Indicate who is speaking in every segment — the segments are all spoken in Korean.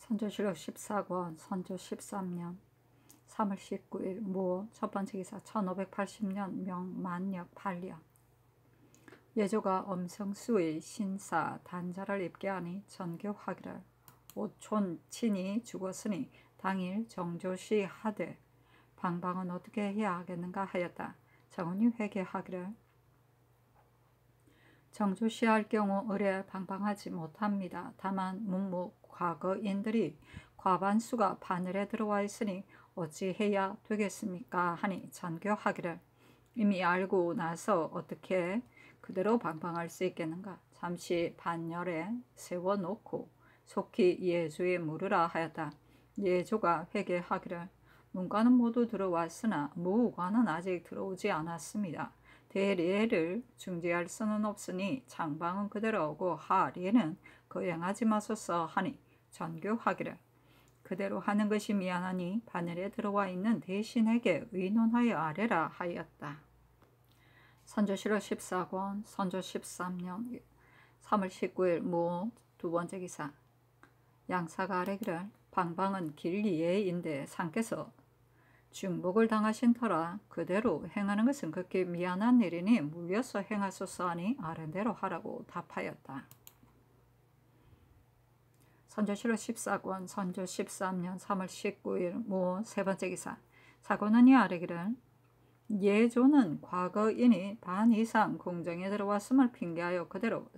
Speaker 1: 선조실록 14권 선조 13년 3월 19일 무 첫번째 기사 1580년 명 만역 8년 예조가 엄성수의 신사 단자를 입게 하니 전교하기를 오촌 친이 죽었으니 당일 정조시 하되 방방은 어떻게 해야 하겠는가 하였다. 정훈이 회개하기를 정조시할 경우 의뢰 방방하지 못합니다. 다만 문무 과거인들이 과반수가 바늘에 들어와 있으니 어찌해야 되겠습니까? 하니 전교하기를 이미 알고 나서 어떻게 그대로 방방할 수 있겠는가? 잠시 반열에 세워놓고 속히 예조에 물으라 하였다. 예조가 회개하기를 문과는 모두 들어왔으나 무과는 아직 들어오지 않았습니다. 대례를 중지할 수는 없으니 장방은 그대로 오고 하례는 거행하지 마소서 하니 전교하기를 그대로 하는 것이 미안하니 바늘에 들어와 있는 대신에게 의논하여 아뢰라 하였다. 선조실록 14권 선조 13년 3월 19일 무 두번째 기사 양사가 아뢰기를 방방은 길리에인데 상께서 중복을 당하신 터라 그대로 행하는 것은 극히 미안한 일이니 물려서 행하소서 하니 아랜대로 하라고 답하였다. 선조실록 14권 선조 13년 3월 19일 무 세번째 기사 사고는 이 아뢰기를 예조는 과거인이 반 이상 궁정에 들어왔음을 핑계하여 그대로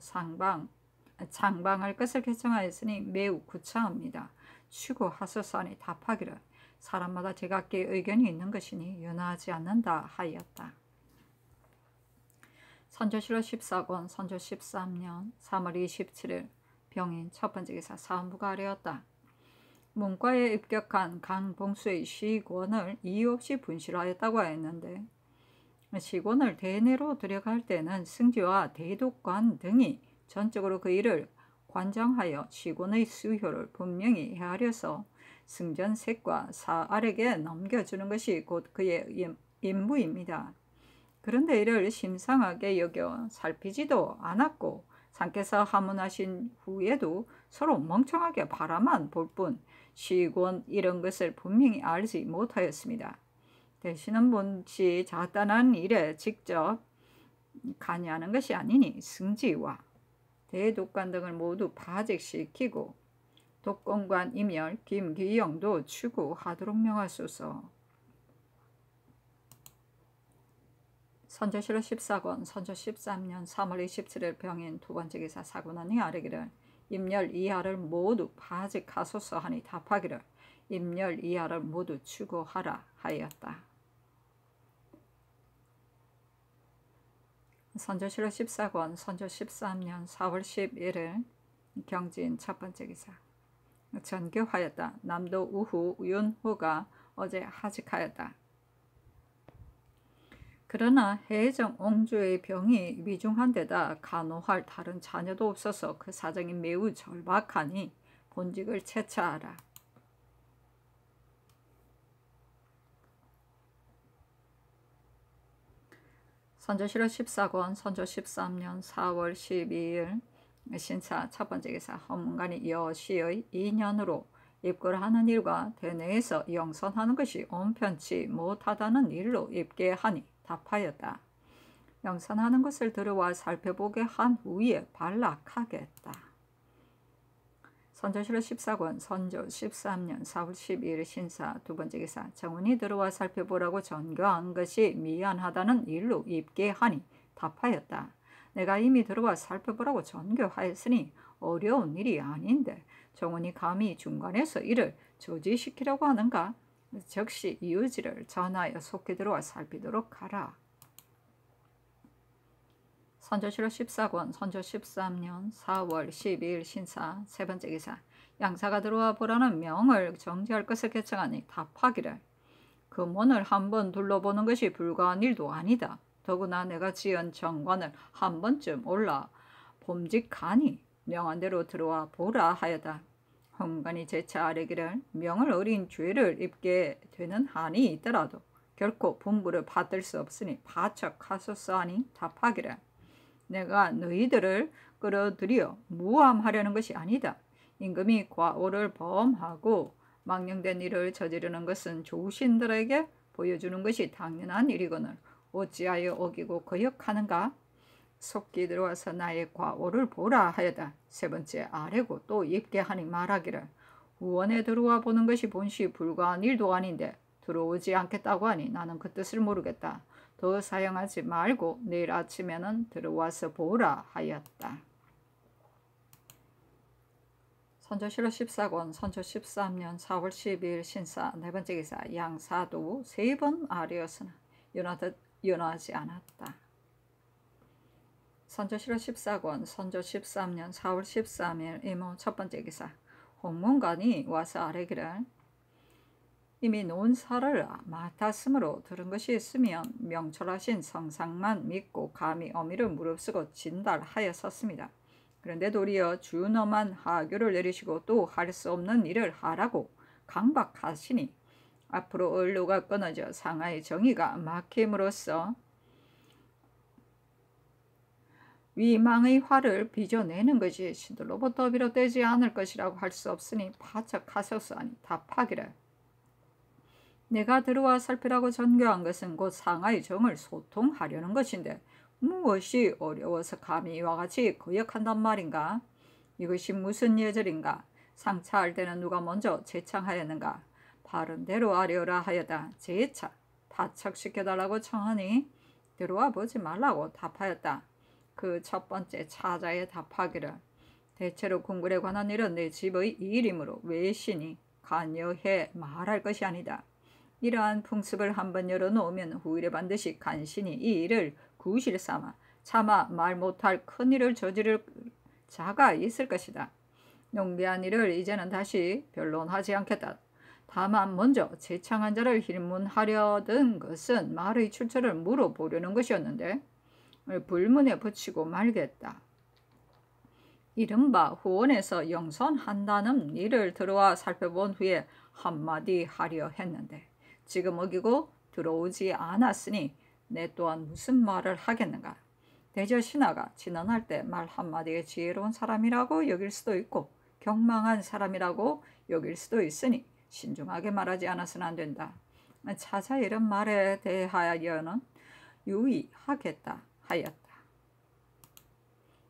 Speaker 1: 장방할 것을 결정하였으니 매우 구차합니다. 추구하소서 하니 답하기를 사람마다 제각기 의견이 있는 것이니 윤하지 않는다 하였다. 선조실록 14권 선조 13년 3월 27일 병인 첫번째 기사 사헌부가 아뢰었다. 문과에 입격한 강봉수의 시권을 이유 없이 분실하였다고 하였는데 시권을 대내로 들여갈 때는 승지와 대독관 등이 전적으로 그 일을 관장하여 시권의 수효를 분명히 헤아려서 승전색과 사알에게 넘겨주는 것이 곧 그의 임무입니다. 그런데 이를 심상하게 여겨 살피지도 않았고 상께서 하문하신 후에도 서로 멍청하게 바라만 볼 뿐 시권 이런 것을 분명히 알지 못하였습니다. 되시는 분이 작단한 일에 직접 관여하는 것이 아니니 승지와 대독관 등을 모두 파직시키고 독공관 임열 김기영도 추구하도록 명하소서. 선조실록 14권 선조 13년 3월 27일 병인 두번째 기사 사고나니 아뢰기를 임열 이하를 모두 파직하소서 하니 답하기를 임열 이하를 모두 추구하라 하였다. 선조실록 14권 선조 13년 4월 11일 경진 첫번째 기사 전교하였다. 남도 우후 윤후가 어제 하직하였다. 그러나 해정 옹주의 병이 위중한 데다 간호할 다른 자녀도 없어서 그 사정이 매우 절박하니 본직을 채차하라. 선조실록 14권 선조 13년 4월 12일 신사 첫번째 기사 헌문관이 여시의 2년으로 입궐하는 일과 대내에서 영선하는 것이 온편치 못하다는 일로 입계하니 답하였다. 영선하는 것을 들어와 살펴보게 한 후에 발락하겠다. 선조실록 14권 선조 13년 4월 12일 신사 두번째 기사 정훈이 들어와 살펴보라고 전교한 것이 미안하다는 일로 입계하니 답하였다. 내가 이미 들어와 살펴보라고 전교하였으니 어려운 일이 아닌데 정훈이 감히 중간에서 이를 저지시키려고 하는가? 즉시 이유지를 전하여 속히 들어와 살피도록 하라. 선조실록 14권 선조 13년 4월 12일 신사 세번째 기사 양사가 들어와 보라는 명을 정지할 것을 결정하니 답하기를 그 문을 한번 둘러보는 것이 불가한 일도 아니다. 더구나 내가 지은 정관을 한 번쯤 올라 봄직하니 명한 대로 들어와 보라 하였다. 헌관이 재차 아뢰기를 명을 어린 죄를 입게 되는 한이 있더라도 결코 분부를 받을 수 없으니 바척하소서 하니 답하기를 내가 너희들을 끌어들여 무함하려는 것이 아니다. 임금이 과오를 범하고 망령된 일을 저지르는 것은 조신들에게 보여주는 것이 당연한 일이거늘 어찌하여 어기고 거역하는가? 속기 들어와서 나의 과오를 보라 하여다. 세 번째 아래고 또 입게 하니 말하기를 후원에 들어와 보는 것이 본시 불가한 일도 아닌데 들어오지 않겠다고 하니 나는 그 뜻을 모르겠다. 더 사용하지 말고 내일 아침에는 들어와서 보라 하였다. 선조실록 14권 선조 13년 4월 12일 신사 네 번째 기사 양사도 3번 아뢰었으나 연하지 않았다. 선조실록 14권 선조 13년 4월 13일 이모 첫 번째 기사 홍문관이 와서 아뢰기를 이미 논사를 맡았으므로 들은 것이 있으면 명철하신 성상만 믿고 감히 어미를 무릅쓰고 진달하였었습니다. 그런데 도리어 준엄한 하교를 내리시고 또 할 수 없는 일을 하라고 강박하시니 앞으로 언로가 끊어져 상하의 정의가 막힘으로써 위망의 화를 빚어내는 것이 신들로부터 비롯되지 않을 것이라고 할 수 없으니 파척하소서 하니 답하기를 내가 들어와 살피라고 전교한 것은 곧 상하의 정을 소통하려는 것인데 무엇이 어려워서 감히 이와 같이 거역한단 말인가? 이것이 무슨 예절인가? 상차할 때는 누가 먼저 제창하였는가? 바른 대로 아뢰어라 하여다. 제차 파척시켜달라고 청하니 들어와 보지 말라고 답하였다. 그 첫 번째 차자의 답하기를 대체로 궁궐에 관한 일은 내 집의 일이므로 외신이 관여해 말할 것이 아니다. 이러한 풍습을 한번 열어놓으면 후일에 반드시 간신히 이 일을 구실 삼아 차마 말 못할 큰일을 저지를 자가 있을 것이다. 농대한 일을 이제는 다시 변론하지 않겠다. 다만 먼저 제창한 자를 hir문하려던 것은 말의 출처를 물어보려는 것이었는데 불문에 붙이고 말겠다. 이른바 후원에서 영선한다는 일을 들어와 살펴본 후에 한마디 하려 했는데 지금 어기고 들어오지 않았으니 내 또한 무슨 말을 하겠는가. 대저 신하가 진언할 때 말 한마디에 지혜로운 사람이라고 여길 수도 있고 경망한 사람이라고 여길 수도 있으니 신중하게 말하지 않아서는 안 된다. 차자 이런 말에 대하여는 유의하겠다 하였다.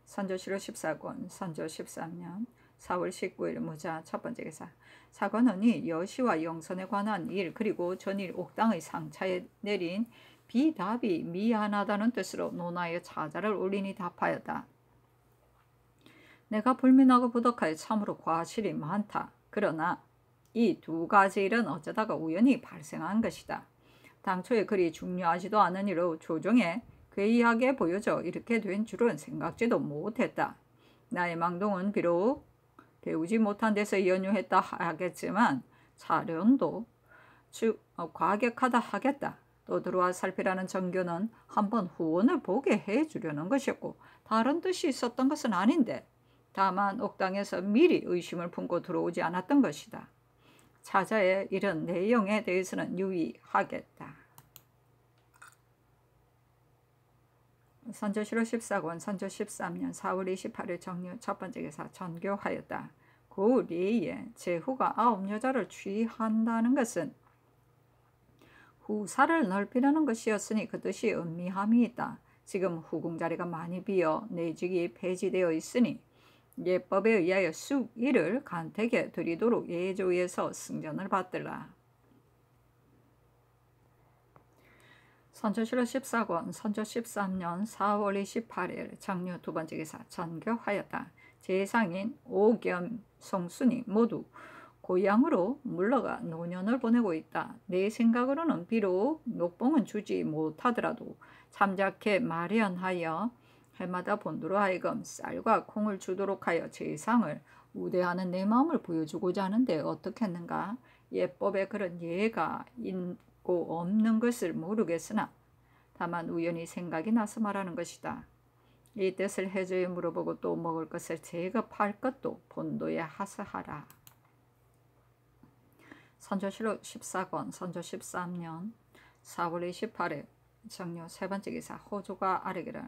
Speaker 1: 선조실록 14권 선조 13년 4월 19일 무자 첫 번째 기사 사관원이 여시와 영선에 관한 일 그리고 전일 옥당의 상차에 내린 비답이 미안하다는 뜻으로 논하여 차자를 올리니 답하였다. 내가 불민하고 부덕하여 참으로 과실이 많다. 그러나 이 두 가지 일은 어쩌다가 우연히 발생한 것이다. 당초에 그리 중요하지도 않은 일로 조정에 괴이하게 보여져 이렇게 된 줄은 생각지도 못했다. 나의 망동은 비록 배우지 못한 데서 연유했다 하겠지만 차련도 과격하다 하겠다. 또 들어와 살피라는 전교는 한번 후원을 보게 해주려는 것이었고 다른 뜻이 있었던 것은 아닌데 다만 옥당에서 미리 의심을 품고 들어오지 않았던 것이다. 차자의 이런 내용에 대해서는 유의하겠다. 선조실록 14권 선조 13년 4월 28일 정유 첫 번째 기사 전교하였다. 그 리에 제후가 9여자를 취한다는 것은 후사를 넓히려는 것이었으니 그 뜻이 은미함이 있다. 지금 후궁 자리가 많이 비어 내직이 폐지되어 있으니 예법에 의하여 숙일을 간택에 드리도록 예조에서 승전을 받들라. 선조실록 14권 선조 13년 4월 28일 정유 두 번째 기사 전교하였다. 제상인 오겸 송순이 모두 고향으로 물러가 노년을 보내고 있다. 내 생각으로는 비록 녹봉은 주지 못하더라도 잠자케 마련하여 해마다 본두로 하여금 쌀과 콩을 주도록 하여 제상을 우대하는 내 마음을 보여주고자 하는데 어떻겠는가. 예법에 그런 예가 있고 없는 것을 모르겠으나 다만 우연히 생각이 나서 말하는 것이다. 이 뜻을 해조에 물어보고 또 먹을 것을 제급할 것도 본도에 하사하라. 선조실록 14권 선조 13년 4월 28일 정유 세 번째 기사 호조가 아뢰기를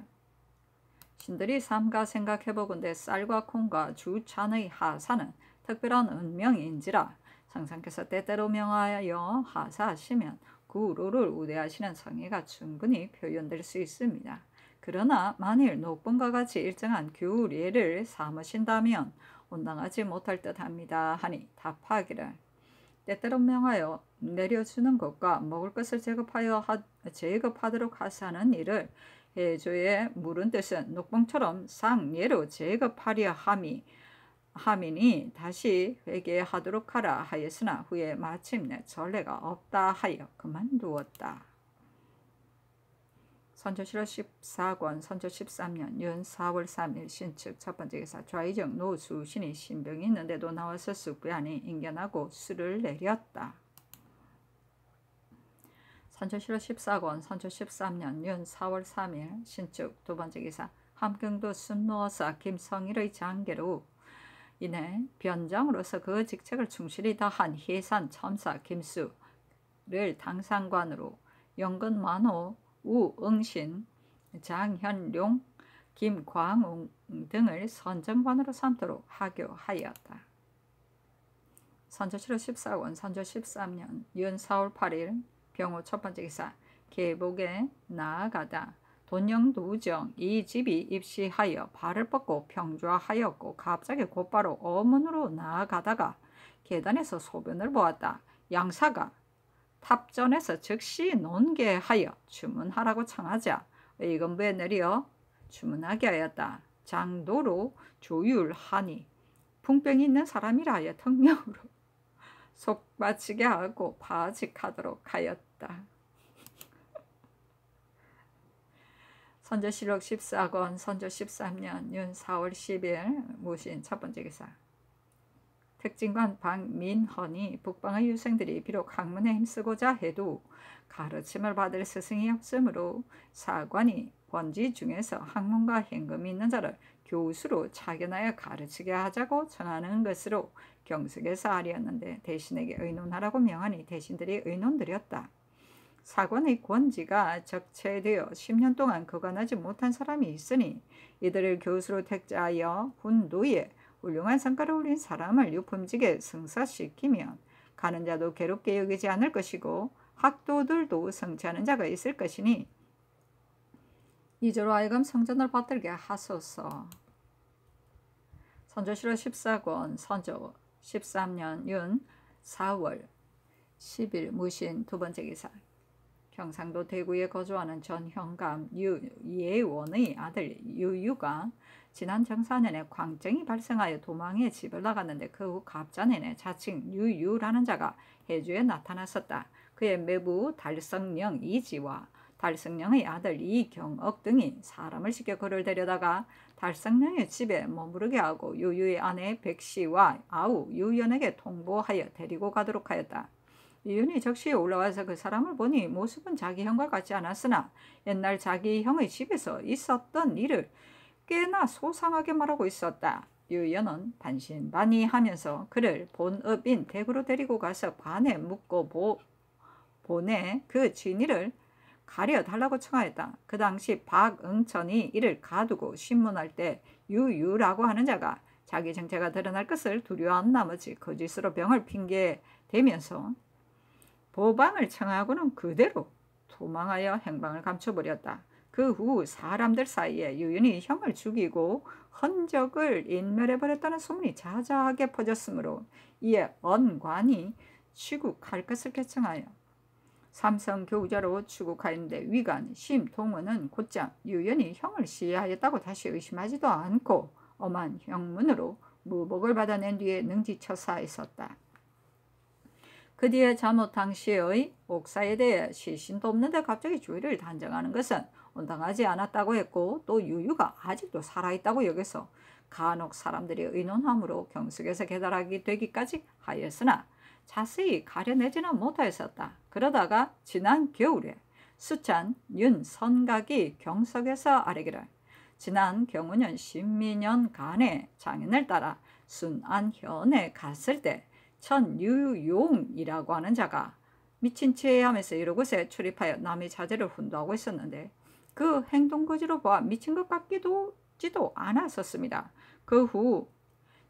Speaker 1: 신들이 삼가 생각해보건대 쌀과 콩과 주찬의 하사는 특별한 운명인지라 상상께서 때때로 명하여 하사하시면 구루를 우대하시는 성의가 충분히 표현될 수 있습니다. 그러나 만일 녹번과 같이 일정한 규례를 삼으신다면 온당하지 못할 듯합니다 하니 답하기를 때때로 명하여 내려주는 것과 먹을 것을 제급하도록 하사하는 일을 해줘에 물은 뜻은 녹봉처럼 상예로 제급하려 함이니 다시 회개하도록 하라 하였으나 후에 마침내 전례가 없다 하여 그만두었다. 선조실록 14권 선조 13년 윤 4월 3일 신축 첫번째 기사 좌의정 노수신이 신병이 있는데도 나와서 숙부하니 인견하고 수를 내렸다. 선조실록 14권 선조 13년 윤 4월 3일 신축 두번째 기사 함경도 순노어사 김성일의 장계로 인해 변장으로서 그 직책을 충실히 다한 해산 첨사 김수를 당상관으로 영근만호 우응신, 장현룡, 김광웅 등을 선정관으로 삼도록 하교하였다. 선조실록 14권 선조 13년 윤 4월 8일 병호 첫번째 기사 계복에 나아가다 돈영도정 이 집이 입시하여 발을 뻗고 평주하였고 갑자기 곧바로 어문으로 나아가다가 계단에서 소변을 보았다. 양사가 탑전에서 즉시 논계하여 주문하라고 청하자 의금부에 내려 주문하게 하였다. 장도로 조율하니 풍병이 있는 사람이라 하여 특명으로 속바치게 하고 파직하도록 하였다. 선조실록 14권 선조 13년 윤 4월 10일 무신 첫번째 기사 특진관 박민헌이 북방의 유생들이 비록 학문에 힘쓰고자 해도 가르침을 받을 스승이 없으므로 사관이 권지 중에서 학문과 행금이 있는 자를 교수로 차견하여 가르치게 하자고 청하는 것으로 경석에서 아리었는데 대신에게 의논하라고 명하니 대신들이 의논드렸다. 사관의 권지가 적체되어 10년 동안 거간하지 못한 사람이 있으니 이들을 교수로 택자하여 훈도에 훌륭한 성과를 올린 사람을 유품직에 승사시키면 가는 자도 괴롭게 여기지 않을 것이고 학도들도 성취하는 자가 있을 것이니 이저로 하여금 성전을 받들게 하소서. 선조실록 14권 선조 13년 윤 4월 10일 무신 두번째 기사 경상도 대구에 거주하는 전형감 유예원의 아들 유유가 지난 정사년에 광정이 발생하여 도망해 집을 나갔는데 그 후 갑자년에 자칭 유유라는 자가 해주에 나타났었다. 그의 매부 달성령 이지와 달성령의 아들 이경억 등이 사람을 시켜 그를 데려다가 달성령의 집에 머무르게 하고 유유의 아내 백씨와 아우 유연에게 통보하여 데리고 가도록 하였다. 유연이 적시에 올라와서 그 사람을 보니 모습은 자기 형과 같지 않았으나 옛날 자기 형의 집에서 있었던 일을 꽤나 소상하게 말하고 있었다. 유연은 반신반의하면서 그를 본업인 댁으로 데리고 가서 반에 묶고 보내 그 진위를 가려달라고 청하였다. 그 당시 박응천이 이를 가두고 신문할 때 유유라고 하는 자가 자기 정체가 드러날 것을 두려워한 나머지 거짓으로 병을 핑계대면서 보방을 청하고는 그대로 도망하여 행방을 감춰버렸다. 그 후 사람들 사이에 유연이 형을 죽이고 흔적을 인멸해버렸다는 소문이 자자하게 퍼졌으므로 이에 언관이 취국할 것을 결정하여 삼성교우자로 취국하였는데 위관 심동원은 곧장 유연이 형을 시해하였다고 다시 의심하지도 않고 엄한 형문으로 무복을 받아낸 뒤에 능지처사했었다. 그 뒤에 자못 당시의 옥사에 대해 시신도 없는데 갑자기 주의를 단정하는 것은 온당하지 않았다고 했고 또 유유가 아직도 살아있다고 여겨서 간혹 사람들이 의논함으로 경숙에서 계달하게 되기까지 하였으나 자세히 가려내지는 못하였었다. 그러다가 지난 겨울에 수찬 윤선각이 경석에서 아뢰기를 지난 경우년 신민년 간의 장인을 따라 순안현에 갔을 때 천유용이라고 하는 자가 미친 체하면서 이런 곳에 출입하여 남의 자제를 훈도하고 있었는데 그 행동거지로 보아 미친 것 같기도 않았었습니다. 그 후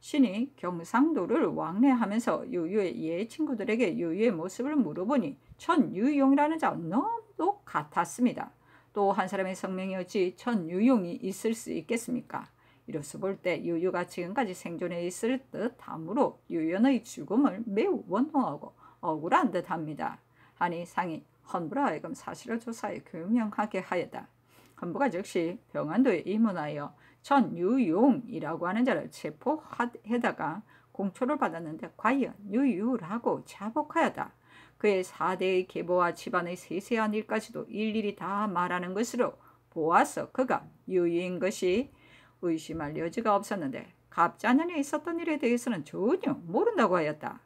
Speaker 1: 신이 경상도를 왕래하면서 유유의 옛 친구들에게 유유의 모습을 물어보니 천유용이라는 자와 너무도 같았습니다. 또 한 사람의 성명이 어찌 천유용이 있을 수 있겠습니까? 이로써 볼 때 유유가 지금까지 생존해 있을 듯하므로 유연의 죽음을 매우 원통하고 억울한 듯합니다. 하니 상이 헌부라 하여금 사실을 조사해 규명하게 하였다. 헌부가 즉시 병안도에 입문하여 천유용이라고 하는 자를 체포해다가 공초를 받았는데 과연 유유라고 자복하였다. 그의 4대의 계보와 집안의 세세한 일까지도 일일이 다 말하는 것으로 보아서 그가 유유인 것이 의심할 여지가 없었는데 갑자년에 있었던 일에 대해서는 전혀 모른다고 하였다.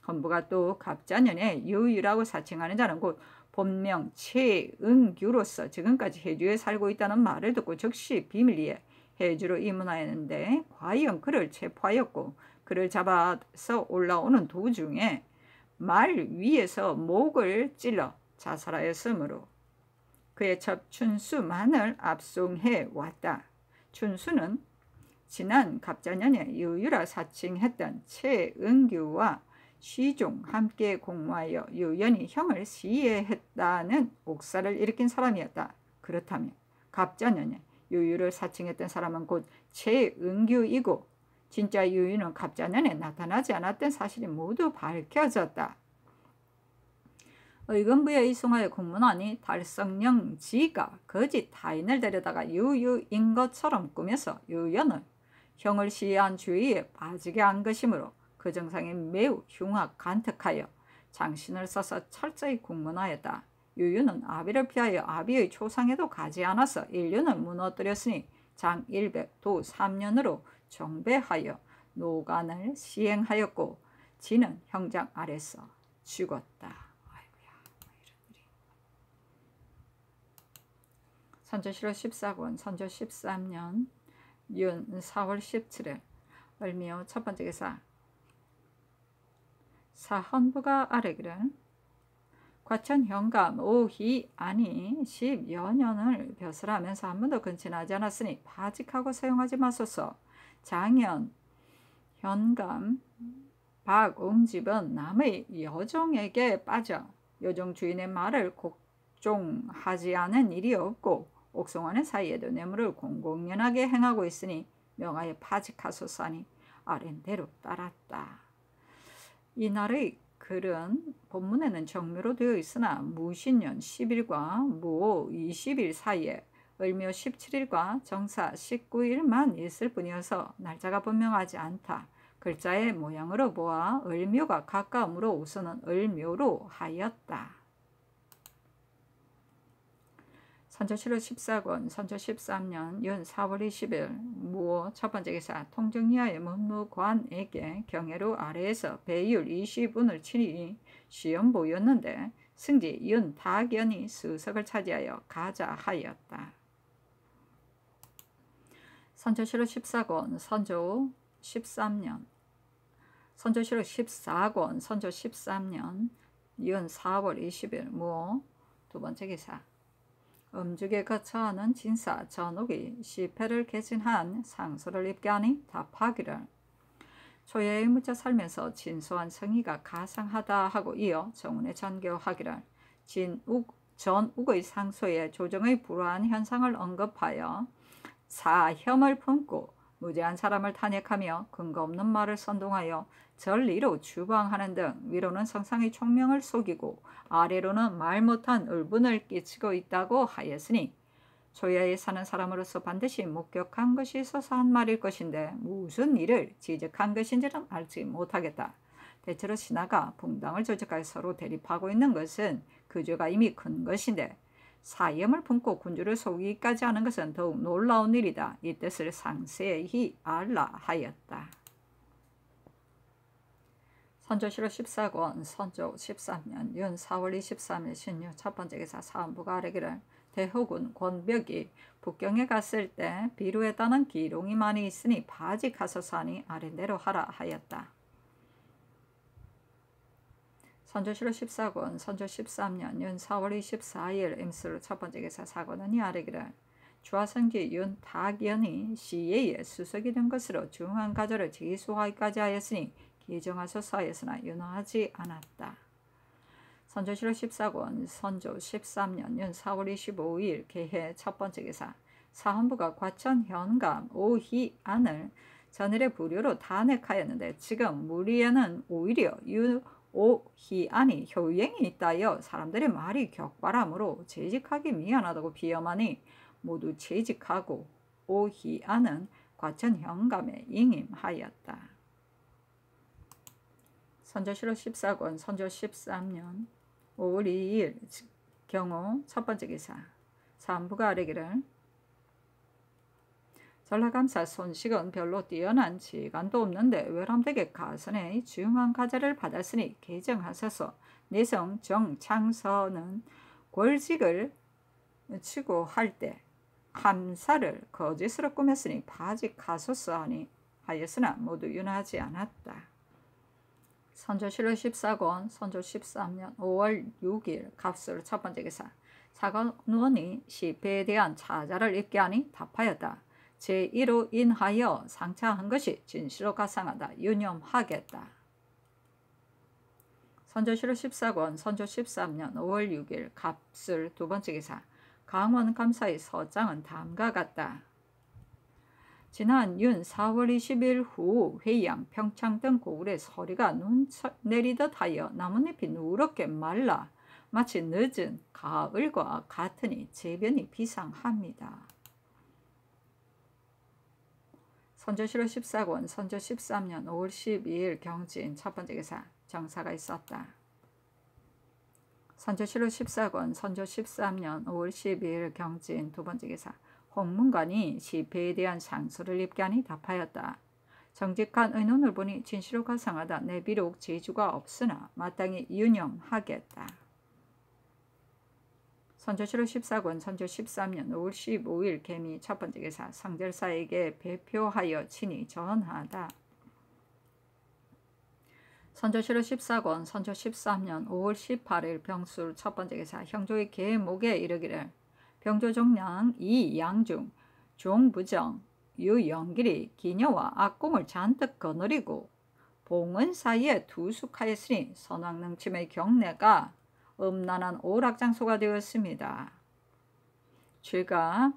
Speaker 1: 헌부가 또 갑자년에 유유라고 사칭하는 자는 곧 본명 최은규로서 지금까지 해주에 살고 있다는 말을 듣고 즉시 비밀리에 해주로 입문하였는데 과연 그를 체포하였고 그를 잡아서 올라오는 도중에 말 위에서 목을 찔러 자살하였으므로 그의 첩 춘수만을 압송해 왔다. 춘수는 지난 갑자년에 유유라 사칭했던 최은규와 시종 함께 공모하여 유연히 형을 시해했다는 옥사를 일으킨 사람이었다. 그렇다면 갑자년에 유유를 사칭했던 사람은 곧 최은규이고 진짜 유유는 갑자년에 나타나지 않았던 사실이 모두 밝혀졌다. 의금부에 이송하여 공문하니 달성령지가 거짓 타인을 데려다가 유유인 것처럼 꾸며서 유연을 형을 시해한 주의에 빠지게 한 것이므로 그 정상이 매우 흉악 간특하여 장신을 써서 철저히 공문하였다. 유유는 아비를 피하여 아비의 초상에도 가지 않아서 인륜을 무너뜨렸으니 장 100도 3년으로 정배하여 노간을 시행하였고 지는 형장 아래서 죽었다. 아이고야, 이런 일이. 선조실록 14권 선조 13년 윤 4월 17일 을미호 첫 번째 기사 사헌부가 아뢰기를 과천 현감 오희 안이 10여 년을 벼슬하면서 한 번도 근친하지 않았으니 파직하고 사용하지 마소서. 장현 현감 박옹집은 남의 여종에게 빠져 여종 주인의 말을 곡종하지 않은 일이 없고 옥송하는 사이에도 뇌물을 공공연하게 행하고 있으니 명하여 파직하소서 하니 아랜대로 따랐다. 이날의 글은 본문에는 정묘로 되어 있으나 무신년 10일과 무오 20일 사이에 을묘 17일과 정사 19일만 있을 뿐이어서 날짜가 분명하지 않다. 글자의 모양으로 보아 을묘가 가까우므로 우선은 을묘로 하였다. 선조실록 14권 선조 13년 윤 4월 20일 무오 첫 번째 기사 통정리하의 문무관에게 경애로 아래에서 배율 20운을 치니 시험보였는데 승지 윤탁연이 수석을 차지하여 가자하였다. 선조실록 14권 선조 13년 선조실록 14권 선조 13년 윤 4월 20일 무오 두 번째 기사 음죽에 거처하는 진사 전옥이 시패를 개진한 상소를 입게 하니 답하기를 초예의 무자 살면서 진소한 성의가 가상하다 하고 이어 정운에 전교하기를 전욱의 상소에 조정의 불화한 현상을 언급하여 사혐을 품고 무죄한 사람을 탄핵하며 근거 없는 말을 선동하여 전리로 주방하는 등 위로는 성상의 총명을 속이고 아래로는 말 못한 울분을 끼치고 있다고 하였으니 초야에 사는 사람으로서 반드시 목격한 것이 있어서 한 말일 것인데 무슨 일을 지적한 것인지는 알지 못하겠다. 대체로 신하가 붕당을 조직하여 서로 대립하고 있는 것은 그 죄가 이미 큰 것인데 사염을 품고 군주를 속이기까지 하는 것은 더욱 놀라운 일이다. 이 뜻을 상세히 알라 하였다. 선조실록 14권 선조 13년 윤 4월 23일 신유 첫 번째 기사 사헌부가 아뢰기를 대호군 권벽이 북경에 갔을 때 비루에 따는 기롱이 많이 있으니 파직하소서 하니 아랜대로 하라 하였다. 선조실록 14권 선조 13년 윤 4월 24일 임술 첫 번째 기사 사관원이 아뢰기를 주하성기 윤탁연이 시예의 수석이 된 것으로 중한 가절을 제수하기까지 하였으니 기정하소서 하였으나 윤허하지 않았다. 선조실록 14권 선조 13년 윤 4월 25일 개해 첫 번째 기사. 사헌부가 과천 현감 오희안을 전일의 부류로 탄핵하였는데 지금 무리에는 오히려 오희안이 효행이 있다여 사람들의 말이 격발하므로 재직하기 미안하다고 비염하니 모두 재직하고 오희안은 과천 현감에 임임하였다. 선조실록 14권 선조 13년 5월 2일 경우 첫 번째 기사. 사헌부가 아뢰기를 전라감사 손식은 별로 뛰어난 지간도 없는데 외람되게 가선의 중한 가자를 받았으니 개정하소서. 내성 정창서는 골직을 추구할 때 함사를 거짓으로 꾸몄으니 파직하소서 하니 하였으나 모두 윤하지 않았다. 선조실록 14권 선조 13년 5월 6일 갑술 첫 번째 기사. 사관원이 시패에 대한 차자를 읽게 하니 답하였다. 제1호 인하여 상차한 것이 진실로 가상하다. 유념하겠다. 선조실록 14권 선조 13년 5월 6일 갑술 두 번째 기사. 강원 감사의 서장은 다음과 같다. 지난 윤 4월 20일 후 회양, 평창 등 고을에 서리가 눈 내리듯 하여 나뭇잎이 누렇게 말라 마치 늦은 가을과 같으니 재변이 비상합니다. 선조실록 14권 선조 13년 5월 12일 경진 첫 번째 기사. 정사가 있었다. 선조실록 14권 선조 13년 5월 12일 경진 두 번째 기사. 홍문관이 시패에 대한 상소를 입게 하니 답하였다. 정직한 의논을 보니 진실로 가상하다. 내 비록 재주가 없으나 마땅히 유념하겠다. 선조실록 14권 선조 13년 5월 15일 개미 첫 번째 기사. 상절사에게 배표하여 친히 전하다. 선조실록 14권 선조 13년 5월 18일 병술 첫 번째 기사. 형조의 계목에 이르기를 병조종량 이양중 종부정 유영길이 기녀와 악공을 잔뜩 거느리고 봉은 사이에 투숙하였으니 선왕능침의 경내가 음란한 오락장소가 되었습니다. 죄가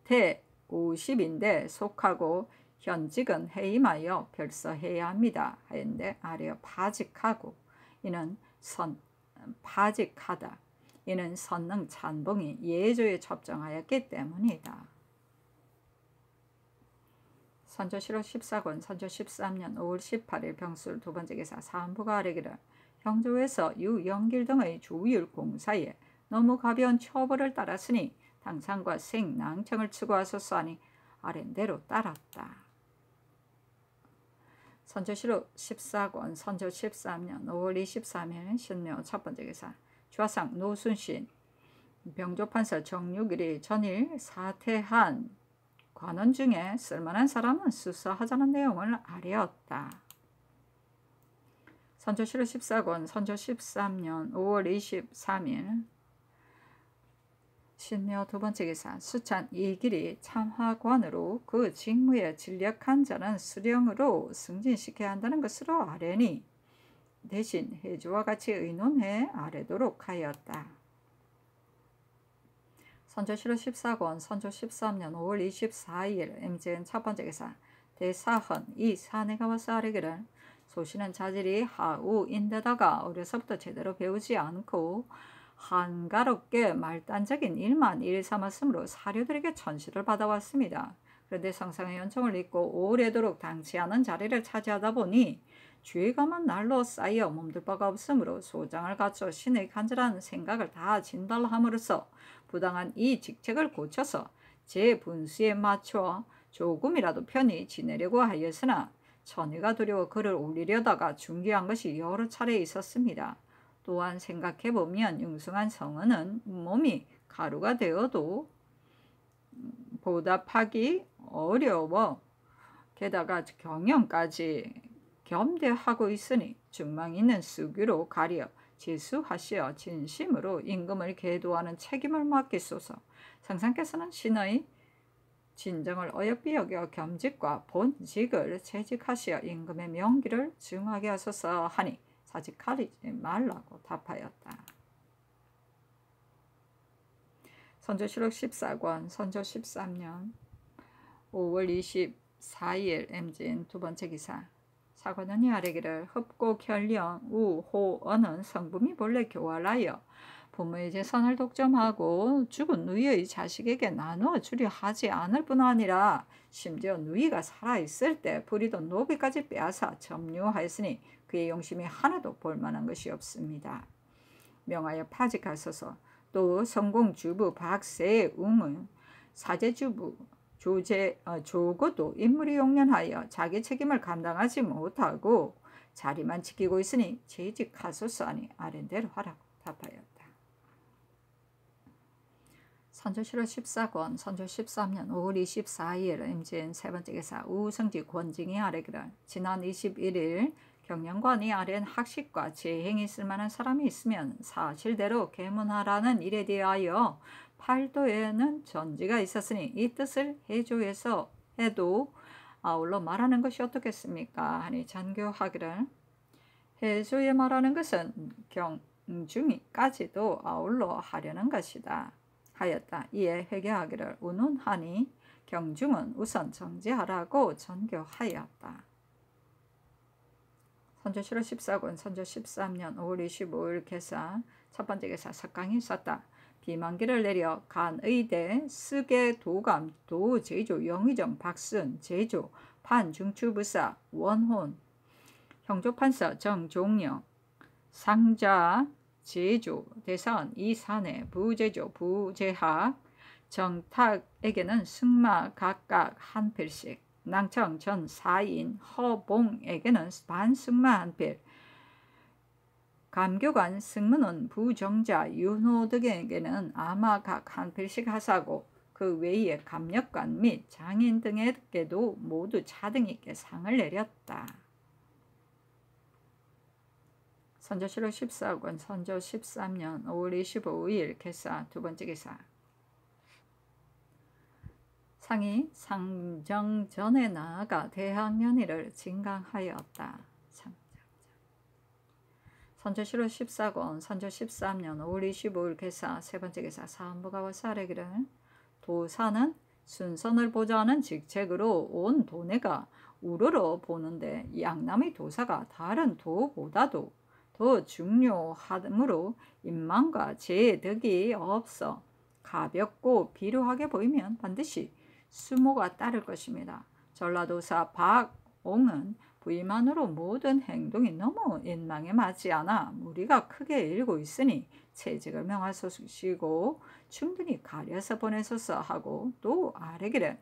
Speaker 1: 대50인데 속하고 현직은 해임하여 별서해야 합니다. 하였는데 아래어 파직하고 파직하다. 이는 선능 찬봉이 예조에 접정하였기 때문이다. 선조실록 14권 선조 13년 5월 18일 병술 두 번째 기사. 사헌부가 아뢰기를 형조에서 유영길 등의 주율 공사에 너무 가벼운 처벌을 따랐으니 당상과 생낭청을 추구하소서 하니 아랜대로 따랐다. 선조실록 14권 선조 13년 5월 23일 신묘 첫 번째 기사. 주하상 노순신 병조판서 정육일이 전일 사퇴한 관원 중에 쓸만한 사람은 수사하자는 내용을 아뢰었다. 선조실록 14권 선조 13년 5월 23일 신묘 두 번째 기사. 수찬 이길이 참화관으로 그 직무에 진력한 자는 수령으로 승진시켜야 한다는 것으로 아뢰니 대신 해주와 같이 의논해 아뢰도록 하였다. 선조실록 14권 선조 13년 5월 24일 MZN 첫 번째 기사. 대사헌 이 사내가 와서 아뢰기를 소신은 자질이 하우인데다가 어려서부터 제대로 배우지 않고 한가롭게 말단적인 일만 일 삼았으므로 사료들에게 천시를 받아왔습니다. 그런데 성상의 연총을 잊고 오래도록 당치 않은 자리를 차지하다 보니 죄감은 날로 쌓여 몸둘 바가 없으므로 소장을 갖춰 신의 간절한 생각을 다 진달함으로써 부당한 이 직책을 고쳐서 제 분수에 맞춰 조금이라도 편히 지내려고 하였으나 천의가 두려워 그를 올리려다가 중기한 것이 여러 차례 있었습니다. 또한 생각해보면 융숭한 성은은 몸이 가루가 되어도 보답하기 어려워 게다가 경영까지 겸대하고 있으니 중망 있는 수규로 가려 제수하시어 진심으로 임금을 계도하는 책임을 맡기소서. 상상께서는 신의 진정을 어여삐 여겨 겸직과 본직을 채직하시어 임금의 명기를 증하게 하소서 하니 사직하지 말라고 답하였다. 선조실록 14권 선조 13년 5월 24일 임진 두 번째 기사. 사관원이 아뢰기를 흡고 결령 우호언은 성부미 본래 교활하여 부모의 재산을 독점하고 죽은 누이의 자식에게 나누어 주려 하지 않을 뿐 아니라 심지어 누이가 살아있을 때 부리던 노비까지 빼앗아 점유하였으니 그의 용심이 하나도 볼만한 것이 없습니다. 명하여 파직하소서. 또 성공주부 박세웅은 사제주부 조고도 인물이 용연하여 자기 책임을 감당하지 못하고 자리만 지키고 있으니 재직하소서 하니 아랜대로 하라고 답하였다. 선조실록 14권 선조 13년 5월 24일 임진 세 번째 기사. 우성지 권징이 아뢰기를 지난 21일 경영관이 아랜 학식과 재행이 있을 만한 사람이 있으면 사실대로 계문하라는 일에 대하여 팔도에는 전지가 있었으니 이 뜻을 해조에서 해도 아울러 말하는 것이 어떻겠습니까? 하니 전교하기를 해조에 말하는 것은 경중이까지도 아울러 하려는 것이다 하였다. 이에 회개하기를 운운하니 경중은 우선 정지하라고 전교하였다. 선조실록 14권 선조 13년 5월 25일 개사. 첫 번째 개사. 석강이 있었다. 비만기를 내려 간의대 스계 도감 도제조 영의정 박순 제조 판중추부사 원혼 형조판서 정종영 상자 제조 대사원 이산해 부제조 부제학 정탁에게는 승마 각각 한 필씩 낭청 전 사인 허봉에게는 반승마 한 필, 감교관 승문은 부정자 윤호 등에게는 아마 각 한 필씩 하사고 그 외에 감역관 및 장인 등에게도 모두 차등있게 상을 내렸다. 선조실록 14권 선조 13년 5월 25일 개사. 두 번째 개사. 상이 상정 전에 나아가 대학년이를 진강하였다. 선조실록 14권 선조 13년 5월 25일 개사. 세 번째 개사. 사헌부가 와서 아뢰기를 도사는 순선을 보좌하는 직책으로 온 도내가 우러러 보는데 양남의 도사가 다른 도보다도 더 중요하므로 인망과 재덕이 없어 가볍고 비루하게 보이면 반드시 수모가 따를 것입니다. 전라도사 박옹은 부임만으로 모든 행동이 너무 인망에 맞지 않아 무리가 크게 일고 있으니 채직을 명하시고 충분히 가려서 보내소서 하고 또 아뢰기를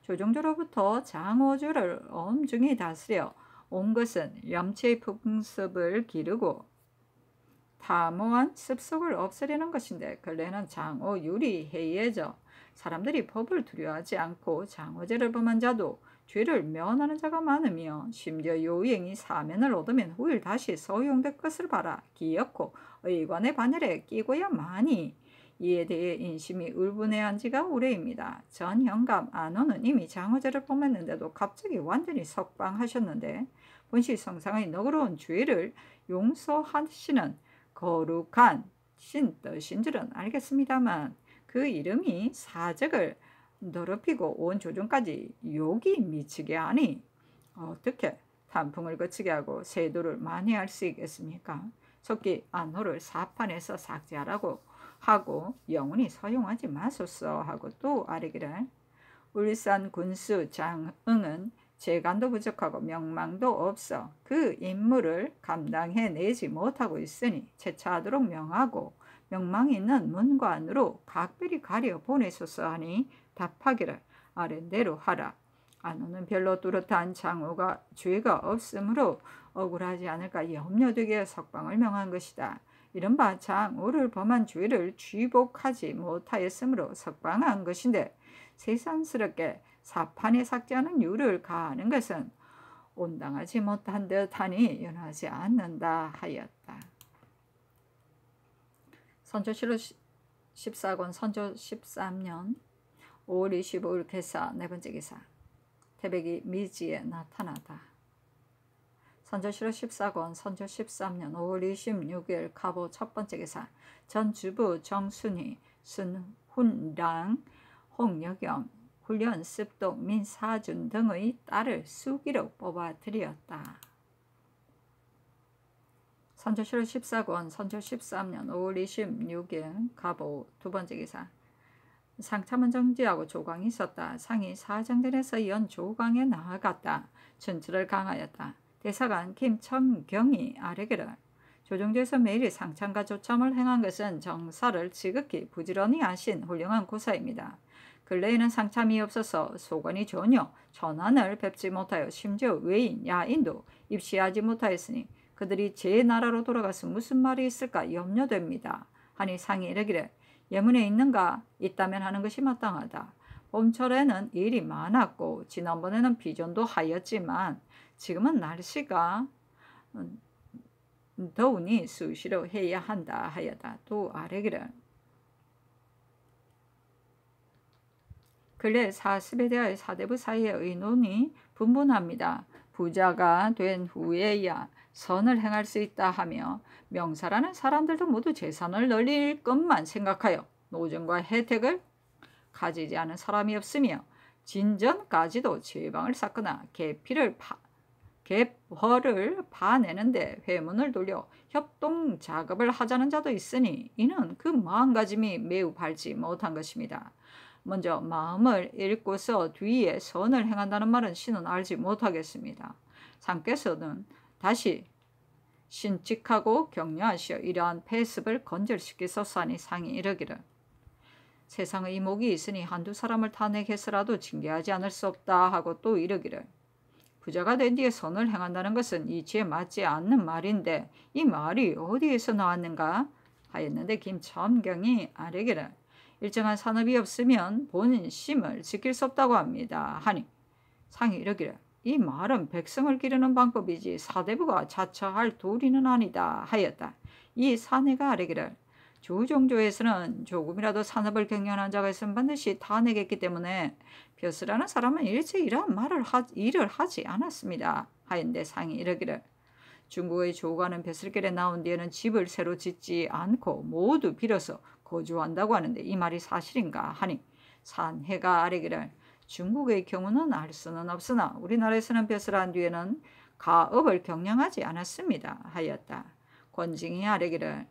Speaker 1: 조정조로부터 장호주를 엄중히 다스려 온 것은 염치의 풍습을 기르고 타모한 습속을 없애려는 것인데 근래는 장호율이 해이해져 사람들이 법을 두려워하지 않고 장호죄를 범한 자도 죄를 면하는 자가 많으며 심지어 요행이 사면을 얻으면 후일 다시 소용될 것을 바라 기엽고 의관의 반열에 끼고야만이 이에 대해 인심이 울분해한 지가 오래입니다. 전 영감 안호는 이미 장호죄를 범했는데도 갑자기 완전히 석방하셨는데 본시 성상의 너그러운 죄를 용서하시는 거룩한 신뜻인 줄은 알겠습니다만 그 이름이 사적을 더럽히고 온 조정까지 욕이 미치게 하니 어떻게 단풍을 거치게 하고 세도를 만회할 수 있겠습니까? 속기 안호를 사판에서 삭제하라고 하고 영원히 사용하지 마소서 하고 또 아뢰기를 울산 군수 장응은 재간도 부족하고 명망도 없어 그 임무를 감당해내지 못하고 있으니 채차하도록 명하고 명망이 있는 문관으로 각별히 가려 보내소서 하니 답하기를 아랜대로 하라. 안호는 별로 뚜렷한 장호가 죄가 없으므로 억울하지 않을까 염려되게 석방을 명한 것이다. 이른바 장호를 범한 죄를 쥐복하지 못하였으므로 석방한 것인데 세상스럽게 사판에 삭제하는 유를 가하는 것은 온당하지 못한 듯하니 연하지 않는다 하였다. 선조실록 14권 선조 13년 5월 25일 괴사 네 번째 기사. 태백이 미지에 나타나다. 선조실호 14권 선조 13년 5월 26일 갑오 첫 번째 기사. 전 주부 정순희, 순훈랑, 홍여경, 훈련 습동, 민사준 등의 딸을 수기로 뽑아들였다. 선조실호 14권 선조 13년 5월 26일 갑오 두 번째 기사. 상참은 정지하고 조광이 있었다. 상이 사정전에서 연 조광에 나아갔다. 전투를 강하였다. 대사관 김첨경이 아뢰기를 조정조에서 매일 상참과 조참을 행한 것은 정사를 지극히 부지런히 하신 훌륭한 고사입니다. 근래에는 상참이 없어서 소관이 전혀 전환을 뵙지 못하여 심지어 외인, 야인도 입시하지 못하였으니 그들이 제 나라로 돌아가서 무슨 말이 있을까 염려됩니다. 하니 상이 이르기를 예문에 있는가? 있다면 하는 것이 마땅하다. 봄철에는 일이 많았고 지난번에는 비전도 하였지만 지금은 날씨가 더우니 수시로 해야 한다 하여다. 또 아뢰기를 근래 40에 대하여 사대부 사이의 의논이 분분합니다. 부자가 된 후에야 선을 행할 수 있다 하며 명사라는 사람들도 모두 재산을 늘릴 것만 생각하여 노정과 혜택을 가지지 않은 사람이 없으며 진전까지도 제방을 쌓거나 갭허를 파내는데 회문을 돌려 협동 작업을 하자는 자도 있으니 이는 그 마음가짐이 매우 밝지 못한 것입니다. 먼저 마음을 읽고서 뒤에 선을 행한다는 말은 신은 알지 못하겠습니다. 상께서는 다시 신칙하고 격려하시어 이러한 폐습을 건절시키소서하니 상이 이르기를 세상의 이목이 있으니 한두 사람을 탄핵해서라도 징계하지 않을 수 없다 하고 또 이르기를 부자가 된 뒤에 선을 행한다는 것은 이치에 맞지 않는 말인데 이 말이 어디에서 나왔는가 하였는데 김첨경이 아뢰기를 일정한 산업이 없으면 본심을 지킬 수 없다고 합니다. 하니 상이 이르기를 이 말은 백성을 기르는 방법이지 사대부가 자처할 도리는 아니다 하였다. 이 사내가 아뢰기를 조정조에서는 조금이라도 산업을 경영하는 자가 있으면 반드시 탄핵했기 때문에 벼슬하는 사람은 일체 이러한 일을 하지 않았습니다. 하였는데 상이 이르기를 중국의 조가는 벼슬길에 나온 뒤에는 집을 새로 짓지 않고 모두 빌어서 거주한다고 하는데 이 말이 사실인가 하니 산해가 아뢰기를 중국의 경우는 알 수는 없으나 우리나라에서는 벼슬한 뒤에는 가업을 경영하지 않았습니다. 하였다. 권징이 아뢰기를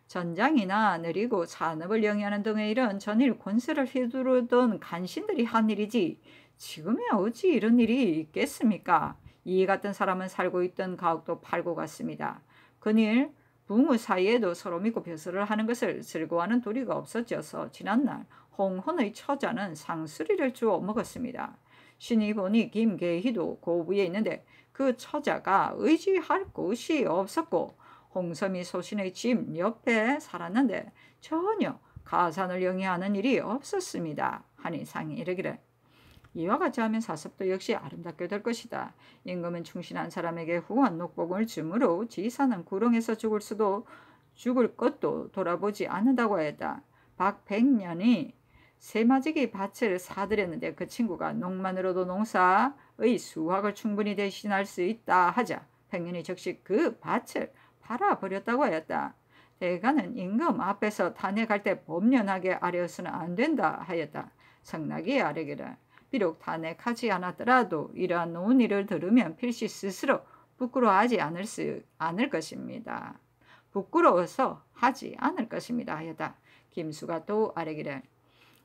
Speaker 1: 전장이나 느리고 산업을 영위하는 등의 일은 전일 권세를 휘두르던 간신들이 한 일이지 지금에 어찌 이런 일이 있겠습니까? 이 같은 사람은 살고 있던 가옥도 팔고 갔습니다. 그일 붕우 사이에도 서로 믿고 벼슬을 하는 것을 즐거워하는 도리가 없어져서 지난날 홍헌의 처자는 상수리를 주워 먹었습니다. 신이 보니 김계희도 고부에 있는데 그 처자가 의지할 곳이 없었고 홍섬이 소신의 집 옆에 살았는데 전혀 가산을 영위하는 일이 없었습니다. 하니 상이 이르기를 이와 같이 하면 사습도 역시 아름답게 될 것이다. 임금은 충신한 사람에게 후한 녹복을 주므로 지사는 구렁에서 죽을 것도 돌아보지 않는다고 했다. 박백년이 세마지기 밭을 사들였는데 그 친구가 농만으로도 농사의 수확을 충분히 대신할 수 있다 하자 백년이 즉시 그 밭을 팔아버렸다고 하였다. 대가는 임금 앞에서 탄핵할 때 법련하게 아뢰어서는 안 된다 하였다. 성낙이 아뢰기를 비록 탄핵하지 않았더라도 이러한 논의를 들으면 필시 스스로 부끄러워하지 않을 것입니다. 부끄러워서 하지 않을 것입니다 하였다. 김수가 또 아뢰기를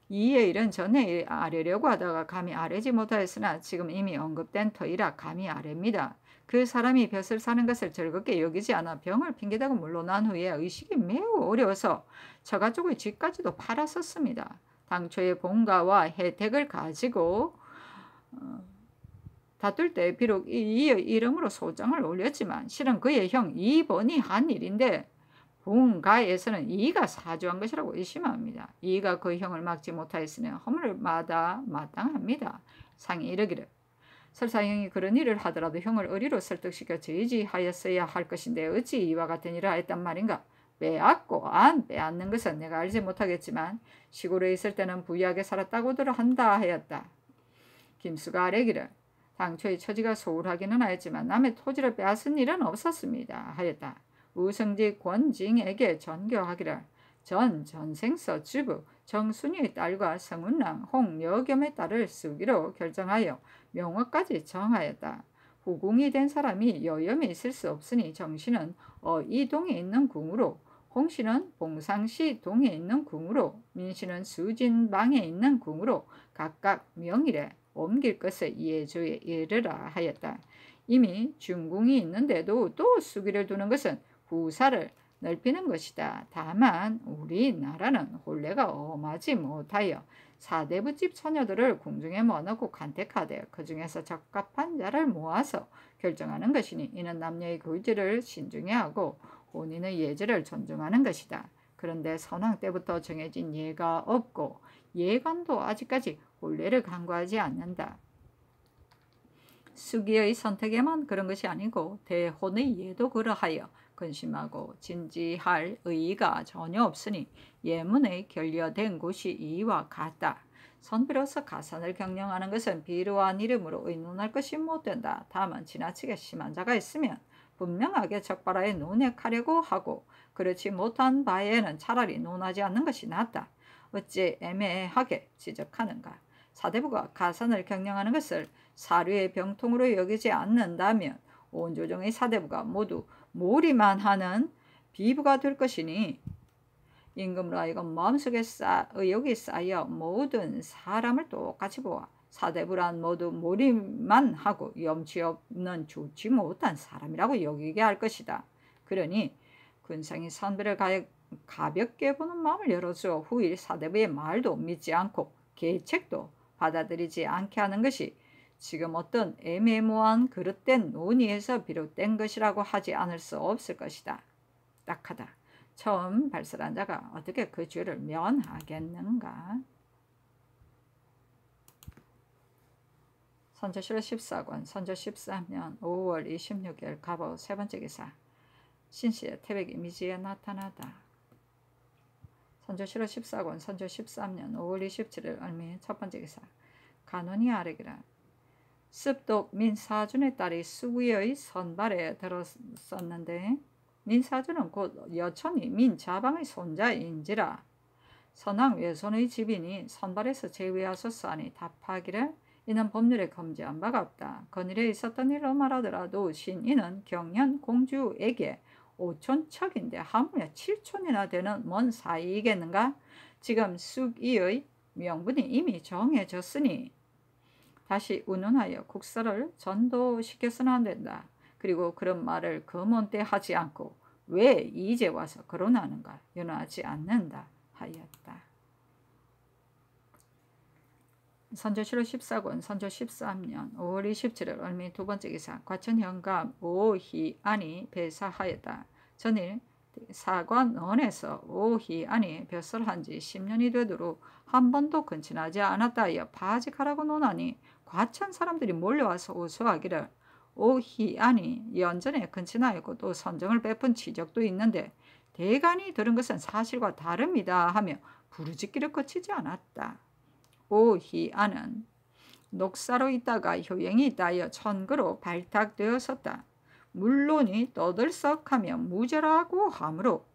Speaker 1: 이의 일은 전에 아뢰려고 하다가 감히 아뢰지 못하였으나 지금 이미 언급된 터이라 감히 아뢰입니다. 그 사람이 벼슬 사는 것을 즐겁게 여기지 않아 병을 핑계대고 물러난 후에 의식이 매우 어려워서 처가 쪽의 집까지도 팔았었습니다. 당초의 본가와 혜택을 가지고 다툴 때 비록 이의 이름으로 소장을 올렸지만 실은 그의 형 이번이 한 일인데 본가에서는 이가 사주한 것이라고 의심합니다. 이가 그 형을 막지 못하였으니 허물마다 마땅합니다. 상이 이르기를 설사 형이 그런 일을 하더라도 형을 의리로 설득시켜 제지하였어야 할 것인데 어찌 이와 같은 일을 하였단 말인가? 빼앗고 안 빼앗는 것은 내가 알지 못하겠지만 시골에 있을 때는 부유하게 살았다고들 한다 하였다. 김수가 아뢰기를 당초에 처지가 소홀하기는 하였지만 남의 토지를 빼앗은 일은 없었습니다 하였다. 우승지 권징에게 전교하기를 전생서 주부 정순이의 딸과 성운랑 홍여겸의 딸을 쓰기로 결정하여 명화까지 정하였다. 후궁이 된 사람이 여염에 있을 수 없으니 정씨는 이동에 있는 궁으로, 홍씨는 봉상시 동에 있는 궁으로, 민씨는 수진방에 있는 궁으로 각각 명일에 옮길 것을 예조에 이르라 하였다. 이미 중궁이 있는데도 또 수기를 두는 것은 후사를 넓히는 것이다. 다만 우리나라는 혼례가 엄하지 못하여 사대부집 처녀들을 궁중에 모아놓고 간택하되 그 중에서 적합한 자를 모아서 결정하는 것이니 이는 남녀의 의지를 신중히 하고 혼인의 예절을 존중하는 것이다. 그런데 선왕 때부터 정해진 예가 없고 예관도 아직까지 혼례를 간과하지 않는다. 수기의 선택에만 그런 것이 아니고 대혼의 예도 그러하여 근심하고 진지할 의의가 전혀 없으니 예문에 결여된 곳이 이와 같다. 선비로서 가산을 경영하는 것은 비루한 이름으로 의논할 것이 못된다. 다만 지나치게 심한 자가 있으면 분명하게 적발하여 논의하려고 하고 그렇지 못한 바에는 차라리 논하지 않는 것이 낫다. 어찌 애매하게 지적하는가. 사대부가 가산을 경영하는 것을 사류의 병통으로 여기지 않는다면 온 조정의 사대부가 모두 몰이만 하는 비부가 될 것이니 임금으로 하여금 마음속에 의욕이 쌓여 모든 사람을 똑같이 보아 사대부란 모두 몰이만 하고 염치 없는 좋지 못한 사람이라고 여기게 할 것이다. 그러니 군상이 선비를 가볍게 보는 마음을 열어주어 후일 사대부의 말도 믿지 않고 계책도 받아들이지 않게 하는 것이 지금 어떤 애매모호한 그릇된 논의에서 비롯된 것이라고 하지 않을 수 없을 것이다. 딱하다. 처음 발설한 자가 어떻게 그 죄를 면하겠는가? 선조실록 14권 선조 13년 5월 26일 갑오 세 번째 기사 신씨의 태백이 미지에 나타나다. 선조실록 14권 선조 13년 5월 27일 얼미 첫 번째 기사 간원이 아뢰기라. 습독 민사준의 딸이 수구의 선발에 들었었는데 민사준은 곧 여천이 민자방의 손자인지라. 선왕 외손의 집이니 선발에서 제외하셨사니 답하기를 이는 법률에 금지한 바가 없다. 건일에 있었던 일로 말하더라도 신이는 경년 공주에게 5촌척인데 하무에 7촌이나 되는 먼 사이이겠는가? 지금 숙이의 명분이 이미 정해졌으니 다시 운운하여 국사를 전도시켜서는 안 된다. 그리고 그런 말을 그 먼 때 하지 않고 왜 이제 와서 거론하는가 연호하지 않는다 하였다. 선조실록 14권 선조 13년 5월 27일 얼미 두 번째 기사 과천현감 오희안이 배사하였다. 전일 사관원에서 오희안이 벼슬한 지 10년이 되도록 한 번도 근친하지 않았다 하여 파직하라고 논하니 과천 사람들이 몰려와서 호소하기를 오희안이 연전에 근친하였고 또 선정을 베푼 지적도 있는데 대간이 들은 것은 사실과 다릅니다 하며 부르짖기를 거치지 않았다. 오희안은 녹사로 있다가 효행이 있다 하여 천거로 발탁되었었다. 물론이 떠들썩하며 무죄라고 하므로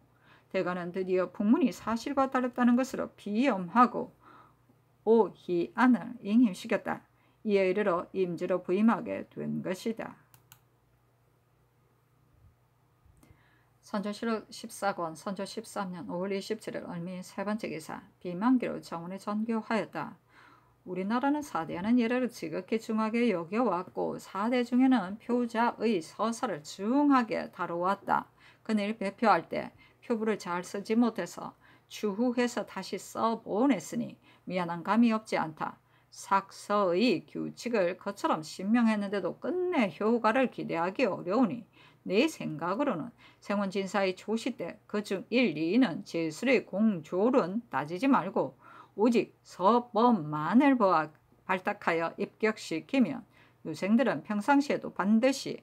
Speaker 1: 대간은 드디어 풍문이 사실과 다르다는 것으로 비염하고 오희안을 잉임시켰다. 이에 이르러 임지로 부임하게 된 것이다. 선조실록 14권 선조 13년 5월 27일 얼미 세 번째 기사 비만기로 정원에 전교하였다. 우리나라는 사대하는 예를 지극히 중하게 여겨왔고 사대 중에는 표자의 서사를 중하게 다루었다. 그늘 배표할 때 표부를 잘 쓰지 못해서 추후해서 다시 써보냈으니 미안한 감이 없지 않다. 삭서의 규칙을 그처럼 신명했는데도 끝내 효과를 기대하기 어려우니 내 생각으로는 생원진사의 조시 때 그중 1, 2는 제술의 공조는 따지지 말고 오직 서법만을 보아 발탁하여 입격시키면 유생들은 평상시에도 반드시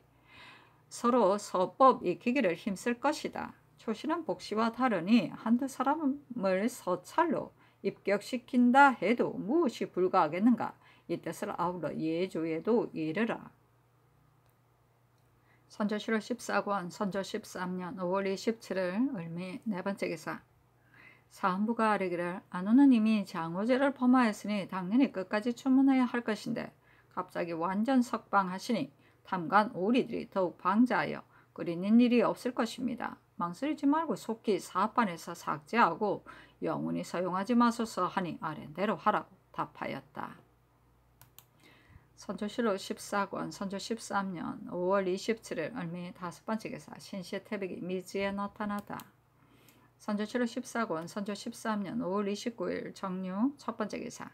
Speaker 1: 서로 서법 익히기를 힘쓸 것이다. 초신은 복시와 다르니 한두 사람을 서찰로 입격시킨다 해도 무엇이 불가하겠는가. 이 뜻을 아울러 예조에도 이르라. 선조실록 14권 선조 13년 5월 27일 을미 네 번째 기사. 사헌부가 아뢰기를 안우는 이미 장호제를 범하였으니 당연히 끝까지 추문해야 할 것인데 갑자기 완전 석방하시니 탐관 오리들이 더욱 방자하여 끓이는 일이 없을 것입니다. 망설이지 말고 속히 사업반에서 삭제하고 영원히 사용하지 마소서 하니 아랜대로 하라고 답하였다. 선조실록 14권 선조 13년 5월 27일 을미 다섯 번째 기사. 신시의 태백이 미지에 나타나다. 선조실록 14권 선조 13년 5월 29일 정류 첫 번째 기사.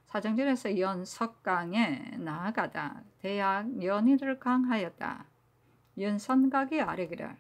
Speaker 1: 사정전에서 연석강에 나아가다 대학 연의를 강하였다. 연선각이 아뢰기를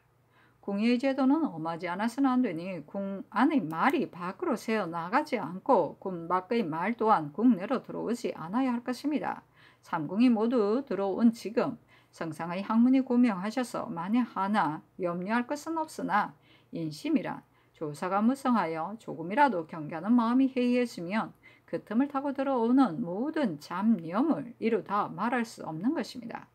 Speaker 1: 궁예의 제도는 엄하지 않아서는 안 되니 궁 안의 말이 밖으로 새어 나가지 않고 궁 밖의 말 또한 궁 내로 들어오지 않아야 할 것입니다. 삼궁이 모두 들어온 지금 성상의 학문이 고명하셔서 만에 하나 염려할 것은 없으나 인심이란 조사가 무성하여 조금이라도 경계하는 마음이 해이해지면 그 틈을 타고 들어오는 모든 잡념을 이루 다 말할 수 없는 것입니다.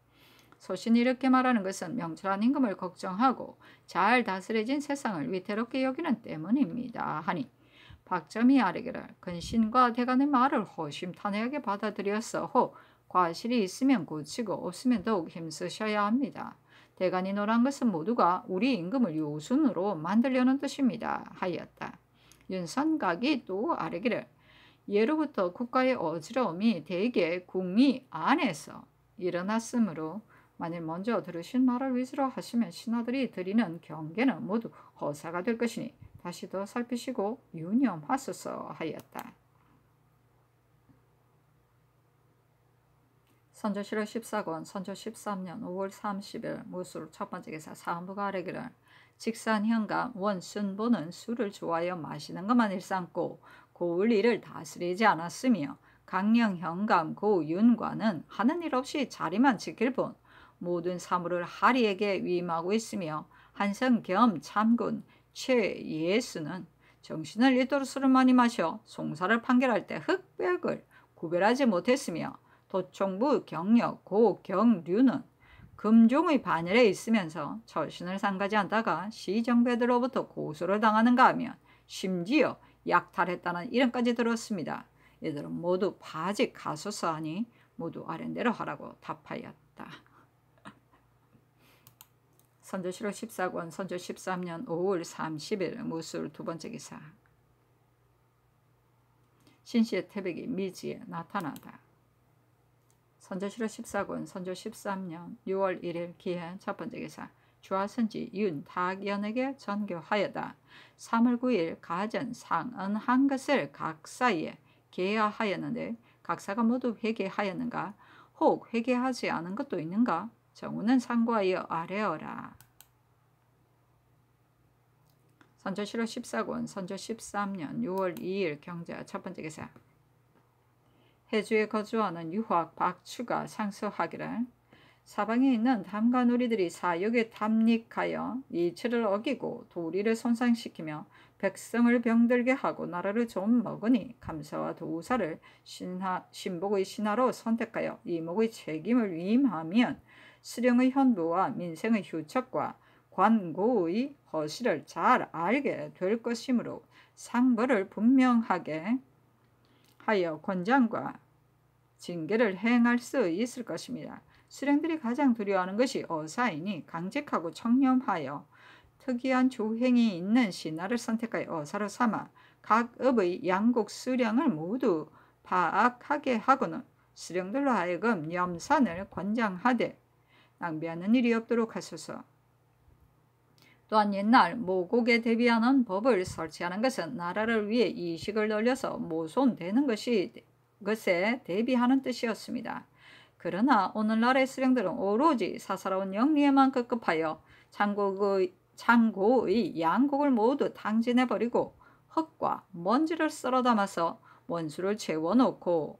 Speaker 1: 소신이 이렇게 말하는 것은 명철한 임금을 걱정하고 잘 다스려진 세상을 위태롭게 여기는 때문입니다. 하니 박점이 아뢰기를 근신과 대간의 말을 허심탄회하게 받아들여서 혹 과실이 있으면 고치고 없으면 더욱 힘쓰셔야 합니다. 대간이 노란 것은 모두가 우리 임금을 요순으로 만들려는 뜻입니다. 하였다. 윤선각이 또 아뢰기를 예로부터 국가의 어지러움이 대개 궁리 안에서 일어났으므로 만일 먼저 들으신 말을 위주로 하시면 신하들이 드리는 경계는 모두 허사가 될 것이니 다시 더 살피시고 유념하소서 하였다. 선조실록 14권 선조 13년 5월 30일 무술 첫 번째 기사. 사헌부가 아뢰기를 직산현감 원순보는 술을 좋아하여 마시는 것만 일삼고 고을 일을 다스리지 않았으며 강령현감 고윤과는 하는 일 없이 자리만 지킬 뿐 모든 사물을 하리에게 위임하고 있으며 한성 겸 참군 최예수는 정신을 잃도록 술을 많이 마셔 송사를 판결할 때 흑백을 구별하지 못했으며 도총부 경력 고경류는 금종의 반열에 있으면서 처신을 상가지 않다가 시정배들로부터 고소를 당하는가 하면 심지어 약탈했다는 이름까지 들었습니다. 이들은 모두 바직 가소서 하니 모두 아랜대로 하라고 답하였다. 선조실록 14권 선조 13년 5월 30일 무술 두 번째 기사. 신시의 태백이 미지에 나타나다. 선조실록 14권 선조 13년 6월 1일 기해 첫 번째 기사. 주하선지 윤탁연에게 전교하여다. 3월 9일 가전 상언한 것을 각사에 계하하였는데 각사가 모두 회개하였는가? 혹 회개하지 않은 것도 있는가? 정우는 상고하여 아뢰어라. 선조실록 14권 선조 13년 6월 2일 경자 첫 번째 기사. 해주에 거주하는 유학 박추가 상소하기를 사방에 있는 탐관우리들이 사역에 탐닉하여 이치를 어기고 도리를 손상시키며 백성을 병들게 하고 나라를 좀 먹으니 감사와 도사를 신복의 신하로 선택하여 이목의 책임을 위임하면 수령의 현부와 민생의 휴척과 관고의 허실을 잘 알게 될 것이므로 상벌을 분명하게 하여 권장과 징계를 행할 수 있을 것입니다. 수령들이 가장 두려워하는 것이 어사이니 강직하고 청렴하여 특이한 조행이 있는 신하를 선택하여 어사로 삼아 각 업의 양국 수령을 모두 파악하게 하고는 수령들로 하여금 염산을 권장하되 낭비하는 일이 없도록 하소서. 또한 옛날 모국에 대비하는 법을 설치하는 것은 나라를 위해 이식을 늘려서 모손되는 것에 대비하는 뜻이었습니다. 그러나 오늘날의 수령들은 오로지 사사로운 영리에만 급급하여 창고의 양국을 모두 탕진해버리고 흙과 먼지를 썰어 담아서 원수를 채워놓고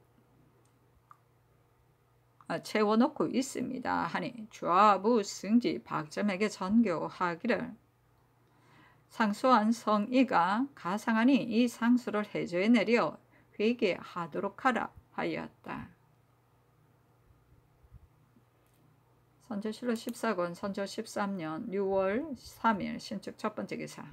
Speaker 1: 있습니다. 하니 주하부 승지 박점에게 전교하기를 상소한 성의가 가상하니 이 상수를 해저에 내려 회개하도록 하라 하였다. 선조실록 14권 선조 13년 6월 3일 신축 첫 번째 기사.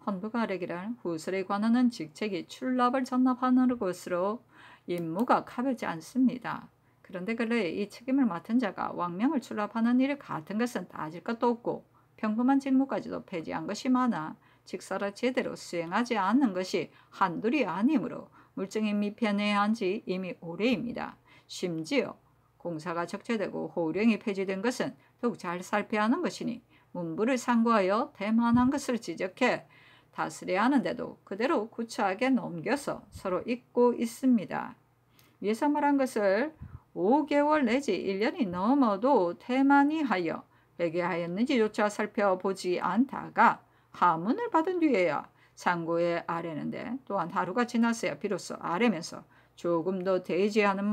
Speaker 1: 헌부가 아뢰기를 후설에 관하는 직책이 출납을 전납하는 것으로 임무가 가벼지 않습니다. 그런데 근래 이 책임을 맡은 자가 왕명을 출납하는 일 같은 것은 따질 것도 없고 평범한 직무까지도 폐지한 것이 많아 직사를 제대로 수행하지 않는 것이 한둘이 아니므로 물증이 미편해야 한 지 이미 오래입니다. 심지어 공사가 적체되고 호령이 폐지된 것은 더욱 잘 살펴야 하는 것이니 문부를 상고하여 대만한 것을 지적해 다스려야 하는데도 그대로 구차하게 넘겨서 서로 잊고 있습니다. 위에서 말한 것을 5개월 내지 1년이 넘어도 태만히 하여 회개하였는지조차 살펴보지 않다가 하문을 받은 뒤에야 상고에 아뢰는데 또한 하루가 지났어야 비로소 아뢰면서 조금도 대지하는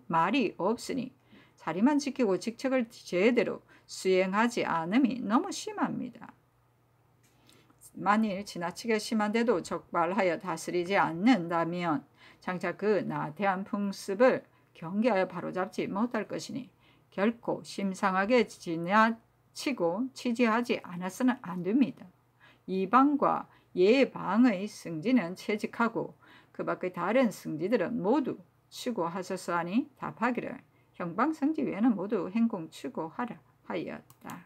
Speaker 1: 말이 없으니 자리만 지키고 직책을 제대로 수행하지 않음이 너무 심합니다. 만일 지나치게 심한데도 적발하여 다스리지 않는다면 장차 그 나태한 풍습을 경계하여 바로잡지 못할 것이니 결코 심상하게 지나치고 치지하지 않아서는 안 됩니다. 이방과 예방의 승지는 채직하고 그 밖의 다른 승지들은 모두 추구하소서 하니 답하기를 형방승지 외에는 모두 행공 추구하라 하였다.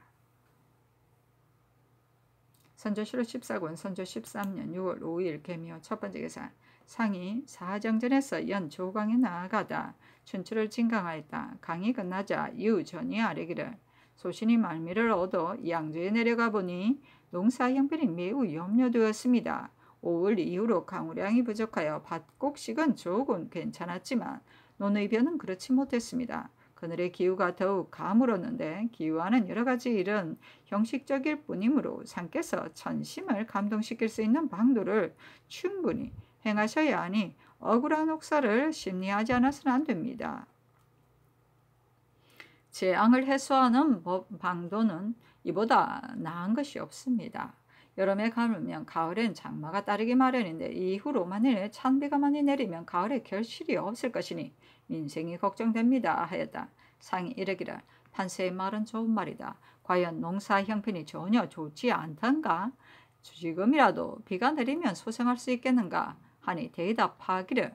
Speaker 1: 선조실록 14권 선조 13년 6월 5일 개묘 첫 번째 기사. 상이 사정전에서 연 조강에 나아가다 춘추를 진강하였다. 강이 끝나자 이후 전이 아뢰기를 소신이 말미를 얻어 양주에 내려가 보니 농사 형편이 매우 염려되었습니다. 5월 이후로 강우량이 부족하여 밭곡식은 조금 괜찮았지만 논의변은 그렇지 못했습니다. 그늘의 기후가 더욱 가물었는데 기후와는 여러가지 일은 형식적일 뿐이므로 상께서 천심을 감동시킬 수 있는 방도를 충분히 행하셔야 하니 억울한 옥사를 심리하지 않아서는 안 됩니다. 재앙을 해소하는 방도는 이보다 나은 것이 없습니다. 여름에 가물면 가을엔 장마가 따르기 마련인데 이후로 만일 찬비가 많이 내리면 가을에 결실이 없을 것이니 민생이 걱정됩니다 하였다. 상이 이르기를 판세의 말은 좋은 말이다. 과연 농사 형편이 전혀 좋지 않던가? 지금이라도 비가 내리면 소생할 수 있겠는가? 하니 대답하기를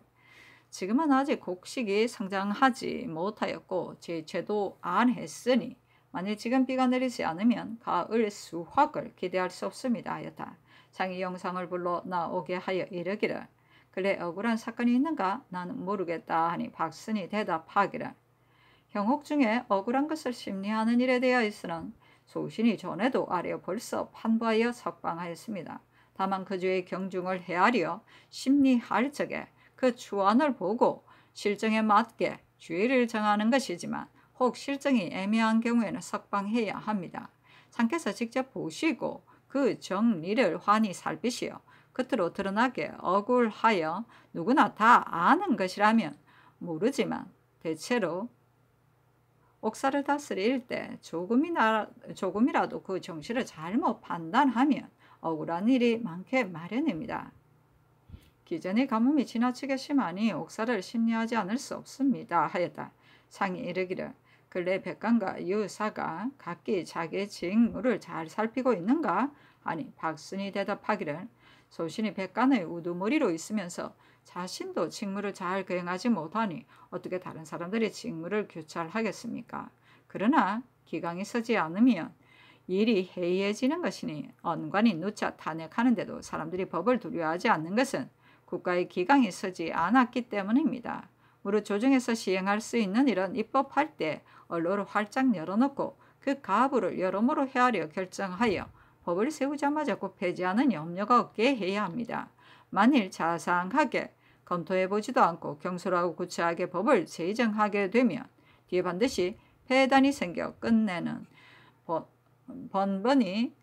Speaker 1: 지금은 아직 곡식이 성장하지 못하였고 제초도 안 했으니 만일 지금 비가 내리지 않으면 가을 수확을 기대할 수 없습니다 하였다. 상이 영상을 불러 나오게 하여 이르기를 그래 억울한 사건이 있는가? 나는 모르겠다 하니 박순이 대답하기를 형옥 중에 억울한 것을 심리하는 일에 대하여서는 소신이 전에도 아뢰어 벌써 판부하여 석방하였습니다. 다만 그 주의 경중을 헤아려 심리할 적에 그 추안을 보고 실정에 맞게 주의를 정하는 것이지만 혹 실정이 애매한 경우에는 석방해야 합니다. 상께서 직접 보시고 그 정리를 환히 살피시어 겉으로 드러나게 억울하여 누구나 다 아는 것이라면 모르지만 대체로 옥사를 다스릴 때 조금이라도 그 정신을 잘못 판단하면 억울한 일이 많게 마련입니다. 기전의 가뭄이 지나치게 심하니 옥사를 심리하지 않을 수 없습니다 하였다. 상이 이르기를 근래 백관과 유사가 각기 자기의 직무를 잘 살피고 있는가? 하니 박순이 대답하기를 소신이 백관의 우두머리로 있으면서 자신도 직무를 잘 거행하지 못하니 어떻게 다른 사람들이 직무를 교찰하겠습니까? 그러나 기강이 서지 않으면 일이 해이해지는 것이니 언관이 누차 탄핵하는데도 사람들이 법을 두려워하지 않는 것은 국가의 기강이 서지 않았기 때문입니다. 무릇 조정에서 시행할 수 있는 일은 입법할 때 언로를 활짝 열어놓고 그 가부를 여러모로 헤아려 결정하여 법을 세우자마자 꼭 폐지하는 염려가 없게 해야 합니다. 만일 자상하게 검토해보지도 않고 경솔하고 구차하게 법을 제정하게 되면 뒤에 반드시 폐단이 생겨 끝내는 번번이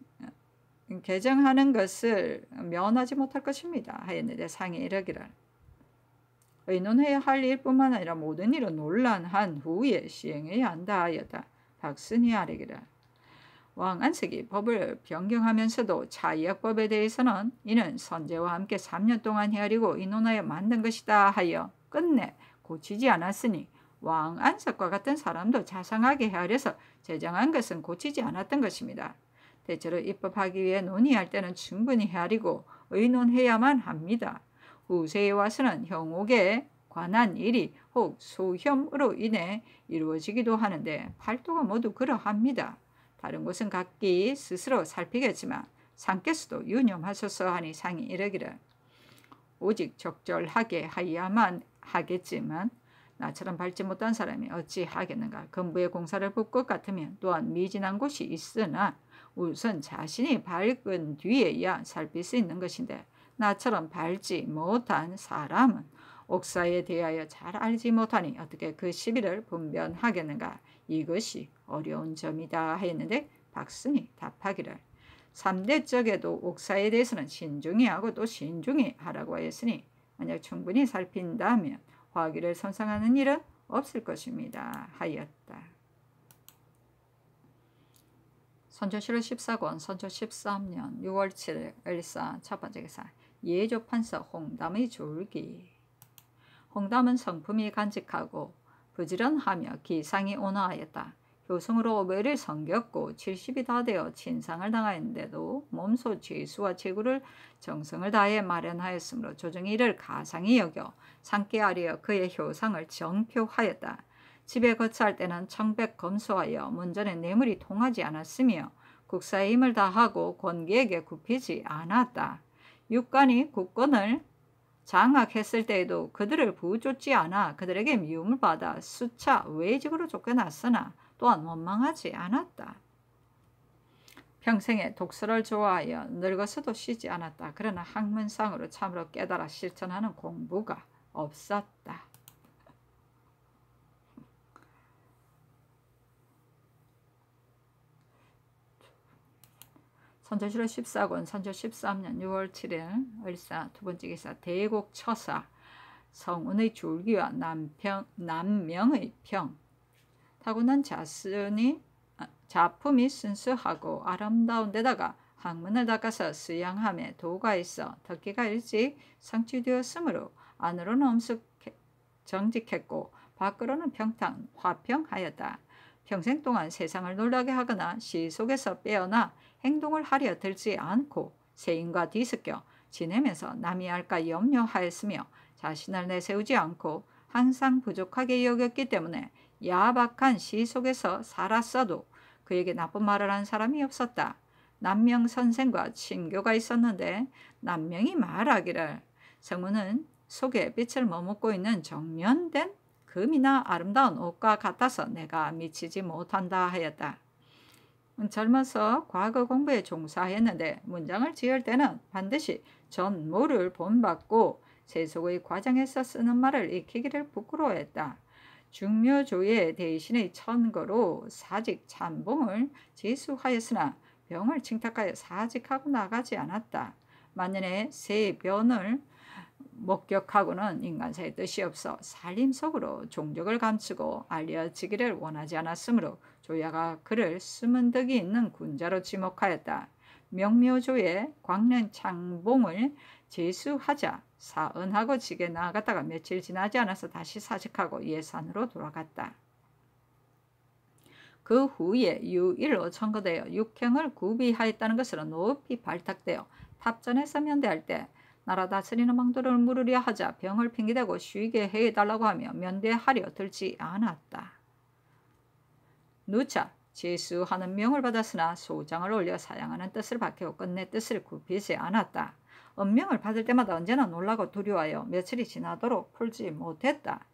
Speaker 1: 개정하는 것을 면하지 못할 것입니다 하였는데 상이 이르기를 의논해야 할 일뿐만 아니라 모든 일은 논란한 후에 시행해야 한다 하였다. 박순이 아뢰기를 왕 안색이 법을 변경하면서도 차이역법에 대해서는 이는 선제와 함께 3년 동안 헤아리고 의논하여 만든 것이다 하여 끝내 고치지 않았으니 왕 안석과 같은 사람도 자상하게 헤아려서 제정한 것은 고치지 않았던 것입니다. 대체로 입법하기 위해 논의할 때는 충분히 헤아리고 의논해야만 합니다. 후세에 와서는 형옥에 관한 일이 혹 소혐으로 인해 이루어지기도 하는데 팔도가 모두 그러합니다. 다른 곳은 각기 스스로 살피겠지만 상께서도 유념하소서 하니 상이 이르기를 오직 적절하게 하야만 하겠지만 나처럼 밟지 못한 사람이 어찌 하겠는가. 근부의 공사를 볼 것 같으면 또한 미진한 곳이 있으나 우선 자신이 밟은 뒤에야 살필 수 있는 것인데 나처럼 밟지 못한 사람은 옥사에 대하여 잘 알지 못하니 어떻게 그 시비를 분변하겠는가. 이것이 어려운 점이다 하였는데 박순이 답하기를 3대 쪽에도 옥사에 대해서는 신중히 하고 또 신중히 하라고 하였으니 만약 충분히 살핀다면 화기를 손상하는 일은 없을 것입니다 하였다. 선조실록 14권 선조 13년 6월 7일 엘리사 첫 번째 기사 예조 판서 홍담의 졸기. 홍담은 성품이 간직하고 부지런하며 기상이 온화하였다. 효성으로 매를 섬겼고 70이 다 되어 친상을 당하였는데도 몸소 죄수와 제구를 정성을 다해 마련하였으므로 조정이 이를 가상히 여겨 상께 아뢰어 그의 효상을 정표하였다. 집에 거처할 때는 청백검소하여 문전에 뇌물이 통하지 않았으며 국사의 힘을 다하고 권기에게 굽히지 않았다. 육관이 국권을 장악했을 때에도 그들을 부쫓지 않아 그들에게 미움을 받아 수차 외직으로 쫓겨났으나 또한 원망하지 않았다. 평생에 독서를 좋아하여 늙어서도 쉬지 않았다. 그러나 학문상으로 참으로 깨달아 실천하는 공부가 없었다. 선조실록 14권 선조 13년 6월 7일 을사 두 번째 기사 대곡 처사 성운의 줄기와 남명의 평. 타고난 자품이 순수하고 아름다운 데다가 학문을 닦아서 수양함에 도가 있어 덕기가 일찍 성취되었으므로 안으로는 정직했고 밖으로는 평탄 화평하였다. 평생 동안 세상을 놀라게 하거나 시 속에서 빼어나 행동을 하려 들지 않고 세인과 뒤섞여 지내면서 남이 할까 염려하였으며 자신을 내세우지 않고 항상 부족하게 여겼기 때문에 야박한 시 속에서 살았어도 그에게 나쁜 말을 한 사람이 없었다. 남명 선생과 친교가 있었는데 남명이 말하기를 성우는 속에 빛을 머금고 있는 정련된 금이나 아름다운 옷과 같아서 내가 미치지 못한다 하였다. 젊어서 과거 공부에 종사했는데 문장을 지을 때는 반드시 전모를 본받고 세속의 과정에서 쓰는 말을 익히기를 부끄러워했다. 중묘조의 대신의 천거로 사직 참봉을 지수하였으나 병을 칭탁하여 사직하고 나가지 않았다. 만년에 새 변을 목격하고는 인간사의 뜻이 없어 살림 속으로 종족을 감추고 알려지기를 원하지 않았으므로 조야가 그를 숨은 덕이 있는 군자로 지목하였다. 명묘조의 광련 창봉을 제수하자 사은하고 지게 나아갔다가 며칠 지나지 않아서 다시 사직하고 예산으로 돌아갔다. 그 후에 유일로 청거되어 육형을 구비하였다는 것으로 높이 발탁되어 탑전에서 면대할 때 나라 다스리는 망도를 물으려 하자 병을 핑계대고 쉬게 해달라고 하며 면대하려 들지 않았다. 누차 제수하는 명을 받았으나 소장을 올려 사양하는 뜻을 밝히고 끝내 뜻을 굽히지 않았다. 은명을 받을 때마다 언제나 놀라고 두려워하여 며칠이 지나도록 풀지 못했다.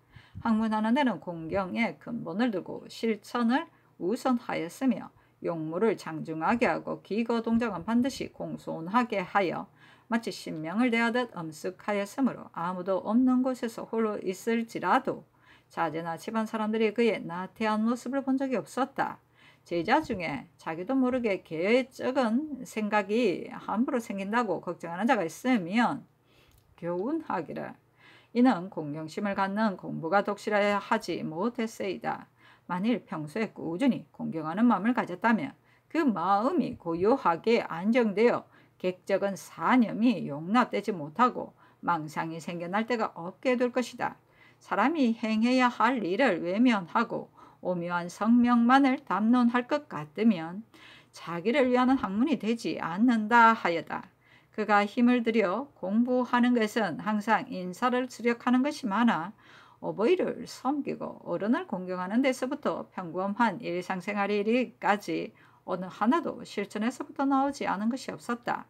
Speaker 1: 학문하는 데는 공경의 근본을 두고 실천을 우선하였으며 용무를 장중하게 하고 기거 동작은 반드시 공손하게 하여 마치 신명을 대하듯 엄숙하였으므로 아무도 없는 곳에서 홀로 있을지라도 자제나 집안 사람들이 그의 나태한 모습을 본 적이 없었다. 제자 중에 자기도 모르게 계획적인 생각이 함부로 생긴다고 걱정하는 자가 있으면 교훈하기를 이는 공경심을 갖는 공부가 독실하여 하지 못했으이다. 만일 평소에 꾸준히 공경하는 마음을 가졌다면 그 마음이 고요하게 안정되어 객적은 사념이 용납되지 못하고 망상이 생겨날 때가 없게 될 것이다. 사람이 행해야 할 일을 외면하고 오묘한 성명만을 담론할 것 같으면 자기를 위한 학문이 되지 않는다 하여다. 그가 힘을 들여 공부하는 것은 항상 인사를 수력하는 것이 많아 어버이를 섬기고 어른을 공경하는 데서부터 평범한 일상생활이기까지 어느 하나도 실천에서부터 나오지 않은 것이 없었다.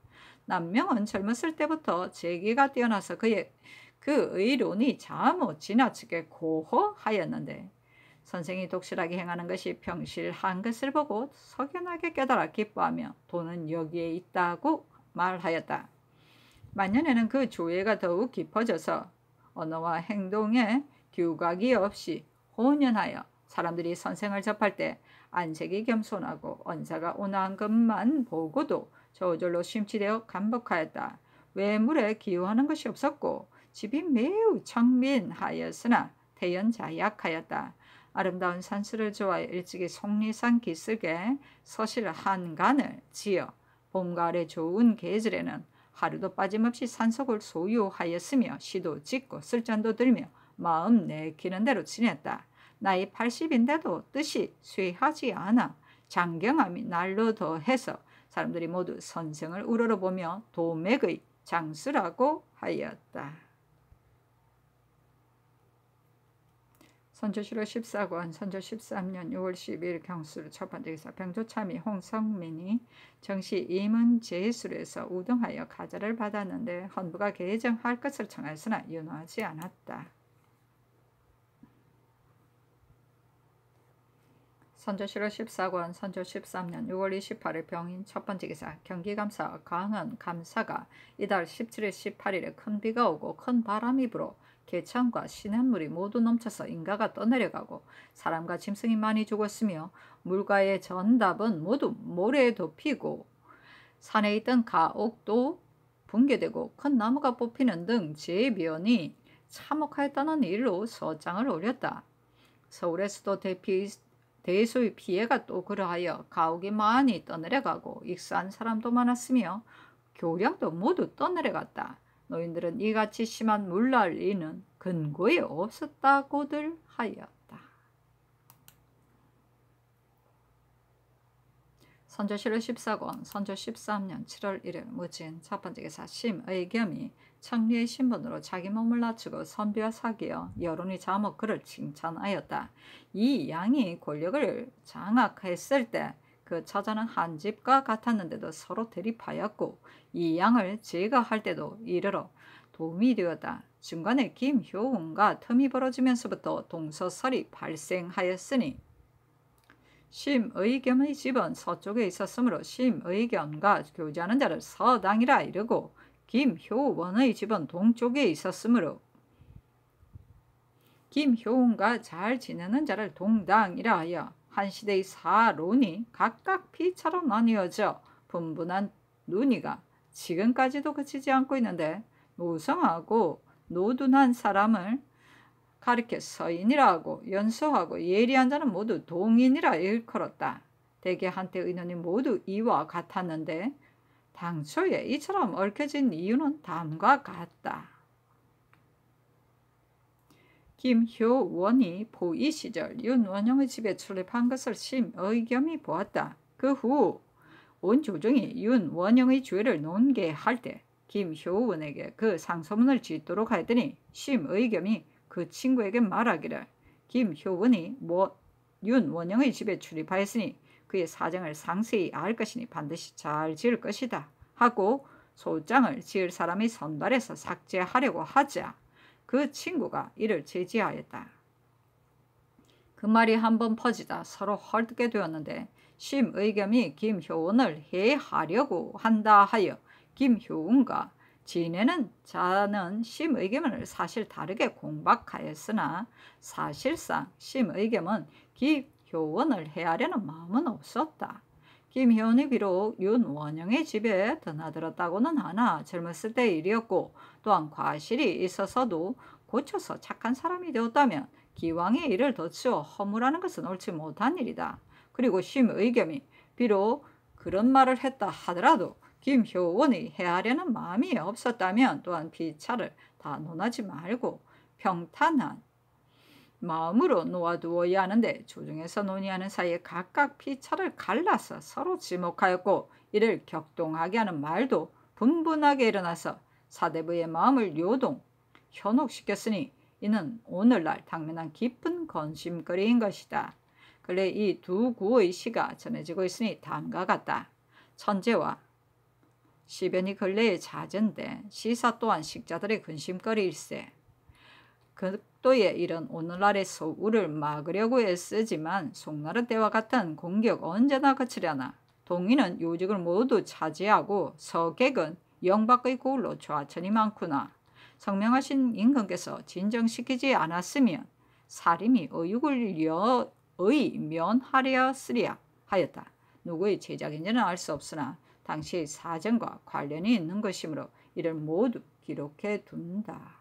Speaker 1: 남명은 젊었을 때부터 재기가 뛰어나서 그 의론이 자무 지나치게 고허하였는데 선생이 독실하게 행하는 것이 평실한 것을 보고 석연하게 깨달아 기뻐하며 돈은 여기에 있다고 말하였다. 만년에는 그 조예가 더욱 깊어져서 언어와 행동에 규각이 없이 혼연하여 사람들이 선생을 접할 때 안색이 겸손하고 언사가 온화한 것만 보고도 저절로 심취되어 감복하였다. 외물에 기여하는 것이 없었고 집이 매우 청빈하였으나 태연자약하였다. 아름다운 산수를 좋아해 일찍이 속리산 기슭에 서실 한간을 지어 봄가을에 좋은 계절에는 하루도 빠짐없이 산속을 소유하였으며 시도 짓고 술잔도 들며 마음 내키는 대로 지냈다. 나이 80인데도 뜻이 쇠하지 않아 장경함이 날로 더해서 사람들이 모두 선생을 우러러보며 도맥의 장수라고 하였다. 선조실록 14권 선조 13년 6월 12일 경술 첫 번째 기사 병조참이 홍성민이 정시 임은제술에서 우등하여 가자를 받았는데 헌부가 개정할 것을 청하였으나 윤호하지 않았다. 선조실록 14권 선조 13년 6월 28일 병인 첫 번째 기사 경기감사 강은 감사가 이달 17일 18일에 큰 비가 오고 큰 바람이 불어 개천과 시냇물이 모두 넘쳐서 인가가 떠내려가고 사람과 짐승이 많이 죽었으며 물가의 전답은 모두 모래에 덮이고 산에 있던 가옥도 붕괴되고 큰 나무가 뽑히는 등 제변이 참혹하였다는 일로 서장을 올렸다. 서울에서도 대소의 피해가 또 그러하여 가옥이 많이 떠내려가고 익사한 사람도 많았으며 교량도 모두 떠내려갔다. 노인들은 이같이 심한 물난리는 근거에 없었다고들 하였다. 선조실록 14권 선조 13년 7월 1일 무진 첫 번째 기사 심의겸이 청리의 신분으로 자기 몸을 낮추고 선비와 사귀어 여론이 자목 그를 칭찬하였다. 이 양이 권력을 장악했을 때 그 처자는 한 집과 같았는데도 서로 대립하였고 이 양을 제거할 때도 이르러 도움이 되었다. 중간에 김효운과 틈이 벌어지면서부터 동서설이 발생하였으니 심의겸의 집은 서쪽에 있었으므로 심의겸과 교제하는 자를 서당이라 이르고 김효원의 집은 동쪽에 있었으므로 김효운과 잘 지내는 자를 동당이라 하여 한 시대의 사론이 각각 피처럼 나뉘어져 분분한 논의가 지금까지도 그치지 않고 있는데 노성하고 노둔한 사람을 가리켜 서인이라 하고 연소하고 예리한 자는 모두 동인이라 일컬었다. 대개 한때 의논이 모두 이와 같았는데 당초에 이처럼 얽혀진 이유는 다음과 같다. 김효원이 보위 시절 윤원영의 집에 출입한 것을 심의겸이 보았다. 그 후 온 조정이 윤원영의 죄를 논계할 때 김효원에게 그 상소문을 짓도록 하였더니 심의겸이 그 친구에게 말하기를 김효원이 윤원영의 집에 출입하였으니 그의 사정을 상세히 알 것이니 반드시 잘 지을 것이다 하고 소장을 지을 사람이 선발해서 삭제하려고 하자 그 친구가 이를 제지하였다. 그 말이 한번 퍼지자 서로 헐뜯게 되었는데 심의겸이 김효원을 해하려고 한다 하여 김효원과 지내는 자는 심의겸을 사실 다르게 공박하였으나 사실상 심의겸은 김효원을 해하려는 마음은 없었다. 김효원이 비록 윤원영의 집에 드나들었다고는 하나 젊었을 때의 일이었고 또한 과실이 있어서도 고쳐서 착한 사람이 되었다면 기왕의 일을 덧치어 허물하는 것은 옳지 못한 일이다. 그리고 심의겸이 비록 그런 말을 했다 하더라도 김효원이 해하려는 마음이 없었다면 또한 피차를 다 논하지 말고 평탄한 마음으로 놓아두어야 하는데 조정에서 논의하는 사이에 각각 피차를 갈라서 서로 지목하였고 이를 격동하게 하는 말도 분분하게 일어나서 사대부의 마음을 요동 현혹시켰으니 이는 오늘날 당면한 깊은 건심거리인 것이다. 근래 이 두 구의 시가 전해지고 있으니 다음과 같다. 천재와 시변이 근래에 잦은데 시사 또한 식자들의 근심거리일세. 극도의 이런 오늘날의 소우를 막으려고 애쓰지만 송나라 때와 같은 공격 언제나 거치려나 동인은 요직을 모두 차지하고 서객은 영박의 고울로 좌천이 많구나. 성명하신 임금께서 진정시키지 않았으면 사림이 의육을 면하려으랴 하였다. 누구의 제작인지는 알 수 없으나 당시의 사정과 관련이 있는 것이므로 이를 모두 기록해 둔다.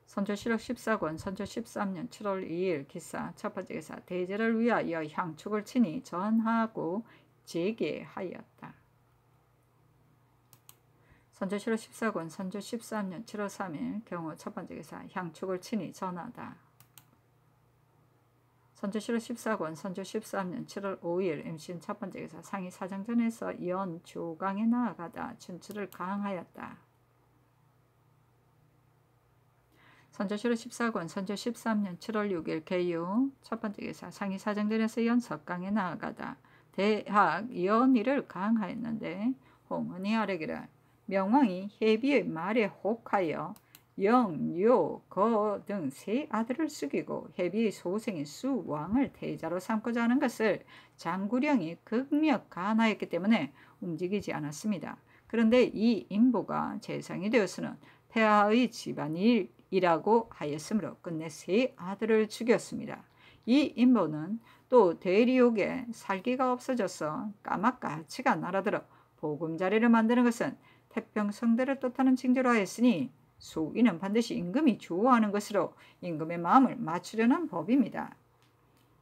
Speaker 1: 선조실록 14권 선조 13년 7월 2일 기사 첫 번째 기사 대제를 위하여 향축을 친히 전하고 제계하였다. 선조실록 14권 선조 13년 7월 3일 경우 첫 번째 기사 향축을 친히 전하다. 선조실록 14권 선조 13년 7월 5일 임신 첫 번째 기사 상위 사정전에서 연조강에 나아가다 춘추를 강하였다. 선조실록 14권 선조 13년 7월 6일 개유 첫 번째 기사 상위 사정전에서 연석강에 나아가다 대학 연의를 강하였는데 홍은이 아래기를 명왕이 해비의 말에 혹하여 영, 요, 거 등 세 아들을 숙이고 해비의 소생인 수왕을 태자로 삼고자 하는 것을 장구령이 극력 간하였기 때문에 움직이지 않았습니다. 그런데 이 인보가 재상이 되어서는 폐하의 집안일이라고 하였으므로 끝내 세 아들을 죽였습니다. 이 인보는 또 대리옥에 살기가 없어져서 까맣까치가 날아들어 보금자리를 만드는 것은 태평성대를 뜻하는 징조로 하였으니 소인은 반드시 임금이 좋아하는 것으로 임금의 마음을 맞추려는 법입니다.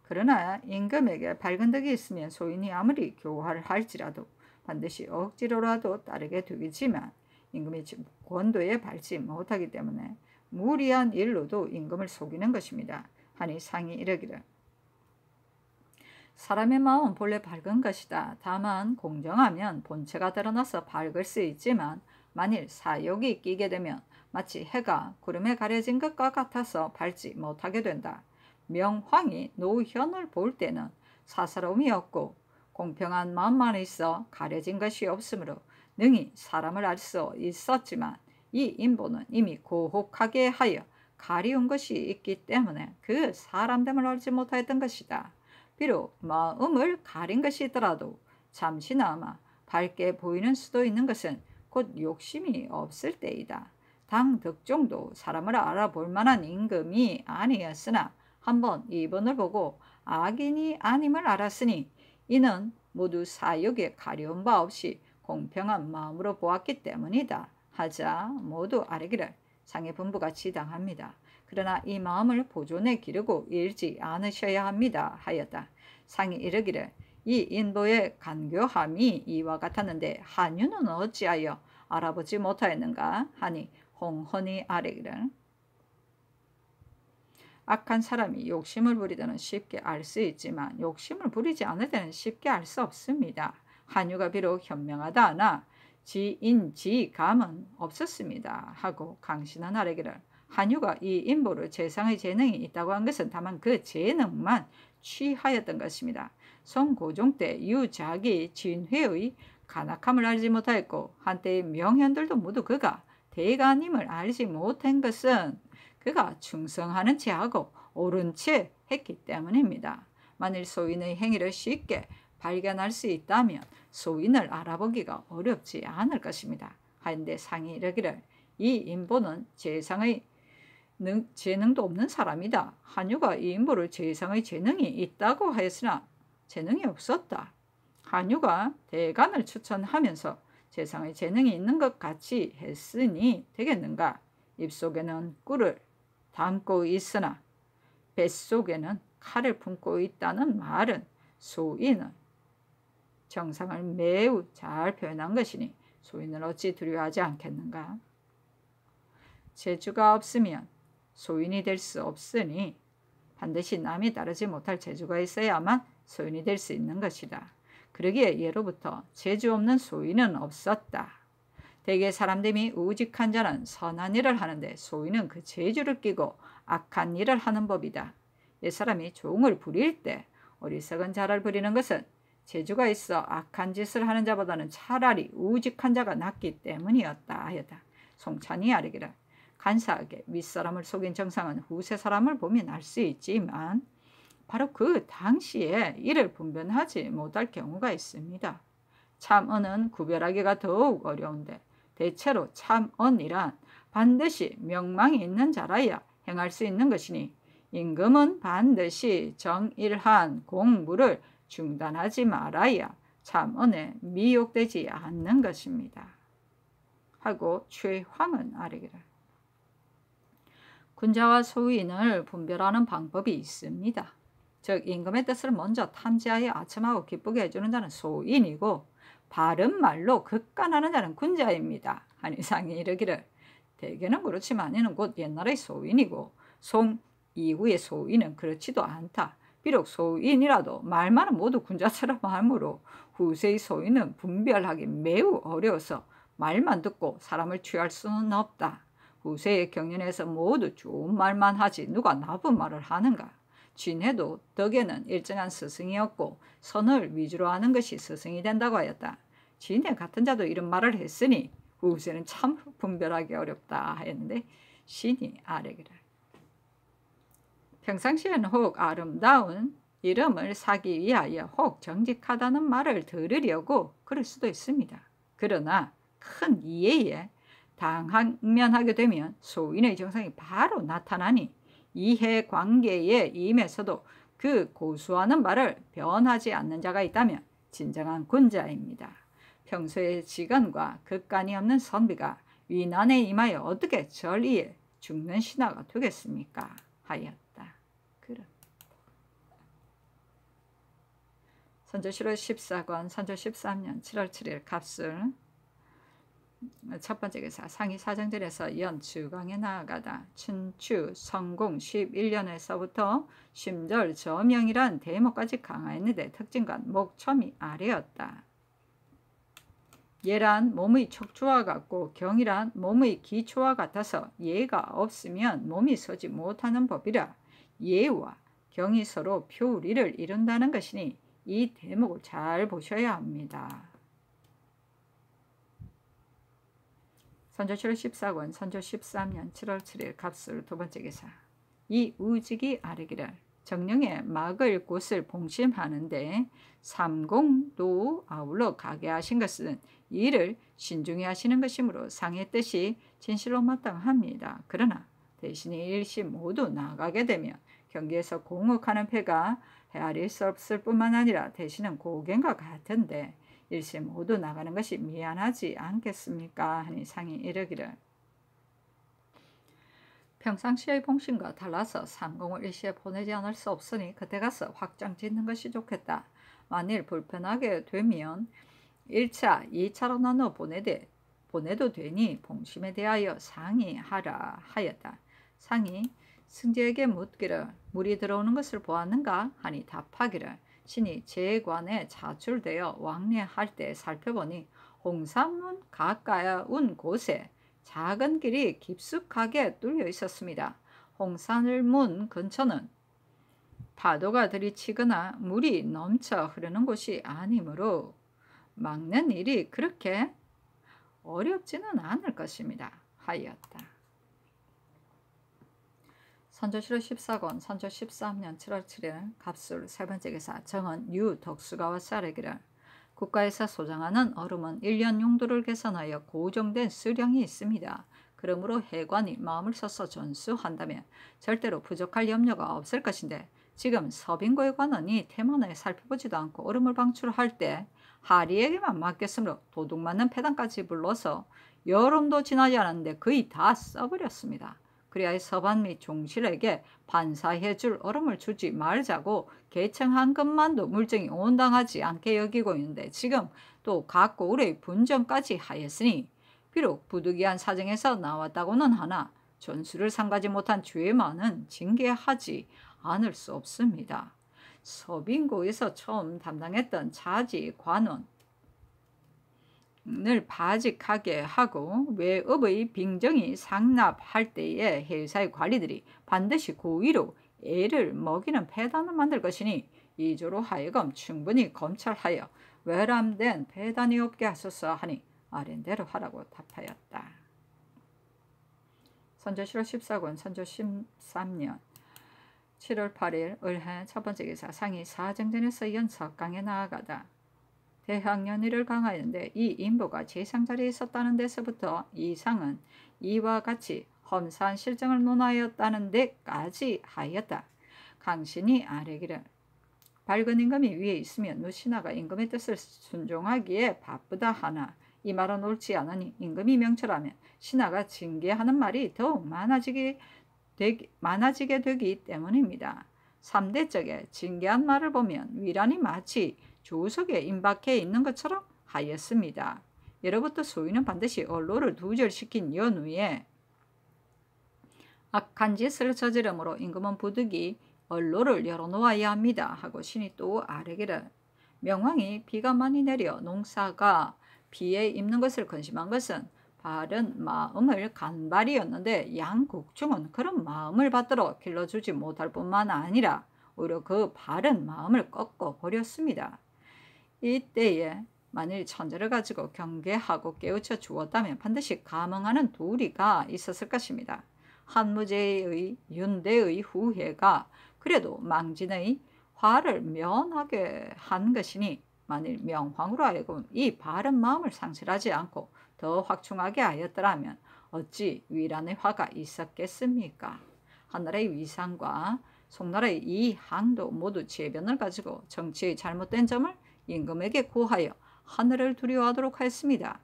Speaker 1: 그러나 임금에게 밝은 덕이 있으면 소인이 아무리 교화를 할지라도 반드시 억지로라도 따르게 되겠지만 임금의 권도에 밟지 못하기 때문에 무리한 일로도 임금을 속이는 것입니다. 하니 상이 이르기를 사람의 마음은 본래 밝은 것이다. 다만 공정하면 본체가 드러나서 밝을 수 있지만 만일 사욕이 끼게 되면 마치 해가 구름에 가려진 것과 같아서 밝지 못하게 된다. 명황이 노현을 볼 때는 사사로움이 없고 공평한 마음만 있어 가려진 것이 없으므로 능히 사람을 알 수 있었지만 이 인보는 이미 고혹하게 하여 가리운 것이 있기 때문에 그 사람됨을 알지 못하였던 것이다. 비록 마음을 가린 것이 있더라도 잠시나마 밝게 보이는 수도 있는 것은 곧 욕심이 없을 때이다. 당 덕종도 사람을 알아볼 만한 임금이 아니었으나 한번 이분을 보고 악인이 아님을 알았으니 이는 모두 사욕에 가려운 바 없이 공평한 마음으로 보았기 때문이다. 하자 모두 아뢰기를 상의 분부가 지당합니다. 그러나 이 마음을 보존해 기르고 잃지 않으셔야 합니다. 하였다. 상이 이르기를 이 인도의 간교함이 이와 같았는데 한유는 어찌하여 알아보지 못하였는가 하니 홍헌이 아뢰기를 악한 사람이 욕심을 부리다는 쉽게 알 수 있지만 욕심을 부리지 않을 때는 쉽게 알 수 없습니다. 한유가 비록 현명하다 하나 지인지감은 없었습니다. 하고 강신한 아뢰기를 한유가 이 인보를 재상의 재능이 있다고 한 것은 다만 그 재능만 취하였던 것입니다. 성고종 때 유작이 진회의 간악함을 알지 못하였고 한때의 명현들도 모두 그가 대가님을 알지 못한 것은 그가 충성하는 체하고 옳은 채 했기 때문입니다. 만일 소인의 행위를 쉽게 발견할 수 있다면 소인을 알아보기가 어렵지 않을 것입니다. 하는데 상이 이르기를 이 인보는 재상의 재능도 없는 사람이다. 한유가 이 인보를 재상의 재능이 있다고 하였으나 재능이 없었다. 한유가 대간을 추천하면서 재상의 재능이 있는 것 같이 했으니 되겠는가? 입속에는 꿀을 담고 있으나 뱃속에는 칼을 품고 있다는 말은 소인의 정상을 매우 잘 표현한 것이니 소인을 어찌 두려워하지 않겠는가? 재주가 없으면 소인이 될 수 없으니 반드시 남이 따르지 못할 재주가 있어야만 소인이 될 수 있는 것이다. 그러기에 예로부터 재주 없는 소인은 없었다. 대개 사람들이 우직한 자는 선한 일을 하는데 소인은 그 재주를 끼고 악한 일을 하는 법이다. 옛사람이 종을 부릴 때 어리석은 자를 부리는 것은 재주가 있어 악한 짓을 하는 자보다는 차라리 우직한 자가 낫기 때문이었다 하였다. 송찬이 아뢰기를 간사하게 윗사람을 속인 정상은 후세 사람을 보면 알 수 있지만 바로 그 당시에 이를 분별하지 못할 경우가 있습니다. 참언은 구별하기가 더욱 어려운데 대체로 참언이란 반드시 명망이 있는 자라야 행할 수 있는 것이니 임금은 반드시 정일한 공부를 중단하지 말아야 참언에 미혹되지 않는 것입니다. 하고 최황은 아뢰기를 군자와 소인을 분별하는 방법이 있습니다. 즉 임금의 뜻을 먼저 탐지하여 아첨하고 기쁘게 해주는 자는 소인이고 바른 말로 극간하는 자는 군자입니다. 하니 상이 이르기를 대개는 그렇지만 이는 곧 옛날의 소인이고 송 이후의 소인은 그렇지도 않다. 비록 소인이라도 말만은 모두 군자처럼 하므로 후세의 소인은 분별하기 매우 어려워서 말만 듣고 사람을 취할 수는 없다. 후세의 경연에서 모두 좋은 말만 하지 누가 나쁜 말을 하는가. 진해도 덕에는 일정한 스승이었고 선을 위주로 하는 것이 스승이 된다고 하였다. 진해 같은 자도 이런 말을 했으니 후세는 참 분별하기 어렵다 하였는데 신이 아뢰기를 평상시에는 혹 아름다운 이름을 사기 위하여 혹 정직하다는 말을 들으려고 그럴 수도 있습니다. 그러나 큰 이해에 당면하게 되면 소인의 정상이 바로 나타나니 이해관계에 임해서도 그 고수하는 말을 변하지 않는 자가 있다면 진정한 군자입니다. 평소의 직언과 극간이 없는 선비가 위난에 임하여 어떻게 절이에 죽는 신하가 되겠습니까? 하였다. 선조실록 14권 선조 13년 7월 7일 갑술 첫 번째 기사 상이 사정전에서 연 주강에 나아가다 춘추 성공 11년에서부터 심절 저명이란 대목까지 강화했는데 특징과 목첨이 아래였다. 예란 몸의 척추와 같고 경이란 몸의 기초와 같아서 예가 없으면 몸이 서지 못하는 법이라 예와 경이 서로 표리를 이룬다는 것이니 이 대목을 잘 보셔야 합니다. 선조실록 14권 선조 13년 7월 7일 갑술 두 번째 기사 이 우직이 아뢰기를 정령의 막을 곳을 봉심하는데 삼공도 아울러 가게 하신 것은 이를 신중히 하시는 것이므로 상의 뜻이 진실로 마땅합니다. 그러나 대신에 일시 모두 나가게 되면 경기에서 공혹하는 패가 헤아릴 수 없을 뿐만 아니라 대신은 고갱과 같은데 일시 모두 나가는 것이 미안하지 않겠습니까? 하니 상이 이르기를 평상시의 봉신과 달라서 삼공을 일시에 보내지 않을 수 없으니 그때 가서 확장 짓는 것이 좋겠다. 만일 불편하게 되면 1차, 2차로 나눠 보내도 되니 봉심에 대하여 상의하라 하였다. 상이 승제에게 묻기를 물이 들어오는 것을 보았는가? 하니 답하기를 신이 제관에 자출되어 왕래할 때 살펴보니 홍산문 가까운 곳에 작은 길이 깊숙하게 뚫려 있었습니다. 홍산문 근처는 파도가 들이치거나 물이 넘쳐 흐르는 곳이 아니므로 막는 일이 그렇게 어렵지는 않을 것입니다. 하였다. 선조실록 14권 선조 13년 7월 7일 갑술 세 번째 기사 정은 유덕수가 와서 아뢰기를 국가에서 소장하는 얼음은 1년 용도를 계산하여 고정된 수량이 있습니다. 그러므로 해관이 마음을 써서 전수한다면 절대로 부족할 염려가 없을 것인데 지금 서빙고에 관원이 태만하게 살펴보지도 않고 얼음을 방출할 때 하리에게만 맡겼으므로 도둑 맞는 패단까지 불러서 여름도 지나지 않았는데 거의 다 써버렸습니다. 그리하여 서반 및 종실에게 반사해 줄 얼음을 주지 말자고 계청한 것만도 물증이 온당하지 않게 여기고 있는데 지금 또 각 고을의 분정까지 하였으니 비록 부득이한 사정에서 나왔다고는 하나 전수를 상가지 못한 죄만은 징계하지 않을 수 없습니다. 서빙고에서 처음 담당했던 자지 관원 을 바직하게 하고 외업의 빙정이 상납할 때에 회사의 관리들이 반드시 고의로 애를 먹이는 폐단을 만들 것이니 이조로 하여금 충분히 검찰하여 외람된 폐단이 없게 하소서 하니 아랜대로 하라고 답하였다. 선조실록 14권 선조 13년 7월 8일 을해 첫 번째 기사 상이 사정전에서 연석강에 나아가다 대학년의를 강하였는데 이 인부가 제상자리에 있었다는 데서부터 이 상은 이와 같이 험사한 실정을 논하였다는 데까지 하였다. 강신이 아뢰기를 밝은 임금이 위에 있으면 누신하가 임금의 뜻을 순종하기에 바쁘다 하나 이 말은 옳지 않으니 임금이 명철하면 신하가 징계하는 말이 더욱 많아지게 되기 때문입니다. 3대적에 징계한 말을 보면 위란이 마치 조석에 임박해 있는 것처럼 하였습니다. 예로부터 소인은 반드시 언로를 두절시킨 연후에 악한 짓을 저지름으로 임금은 부득이 언로를 열어놓아야 합니다. 하고 신이 또 아뢰기를 명왕이 비가 많이 내려 농사가 비에 입는 것을 근심한 것은 바른 마음을 간발이었는데 양국중은 그런 마음을 받들어 길러주지 못할 뿐만 아니라 오히려 그 바른 마음을 꺾어버렸습니다. 이때에 만일 천재를 가지고 경계하고 깨우쳐 주었다면 반드시 감응하는 도리가 있었을 것입니다. 한무제의 윤대의 후회가 그래도 망진의 화를 면하게 한 것이니 만일 명황으로 하여금 이 바른 마음을 상실하지 않고 더 확충하게 하였더라면 어찌 위란의 화가 있었겠습니까? 한나라의 위상과 송나라의 이 항도 모두 재변을 가지고 정치의 잘못된 점을 임금에게 고하여 하늘을 두려워하도록 하였습니다.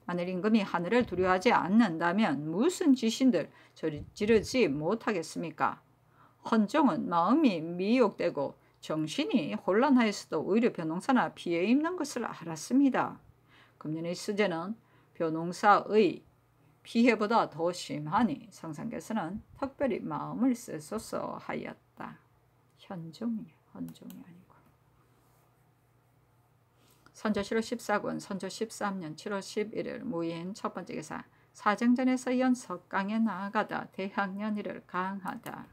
Speaker 1: 만일 임금이 하늘을 두려워하지 않는다면 무슨 지신들 저지르지 못하겠습니까? 헌종은 마음이 미혹되고 정신이 혼란하였어도 오히려 벼농사나 피해 입는 것을 알았습니다. 금년의 수제는 벼농사의 피해보다 더 심하니 성상께서는 특별히 마음을 쓰소서 하였다. 헌종이 아니고. 선조실록 14권 선조 13년 7월 11일 무인 첫 번째 기사 사정전에서 연석강에 나아가다 대학년이를 강하다.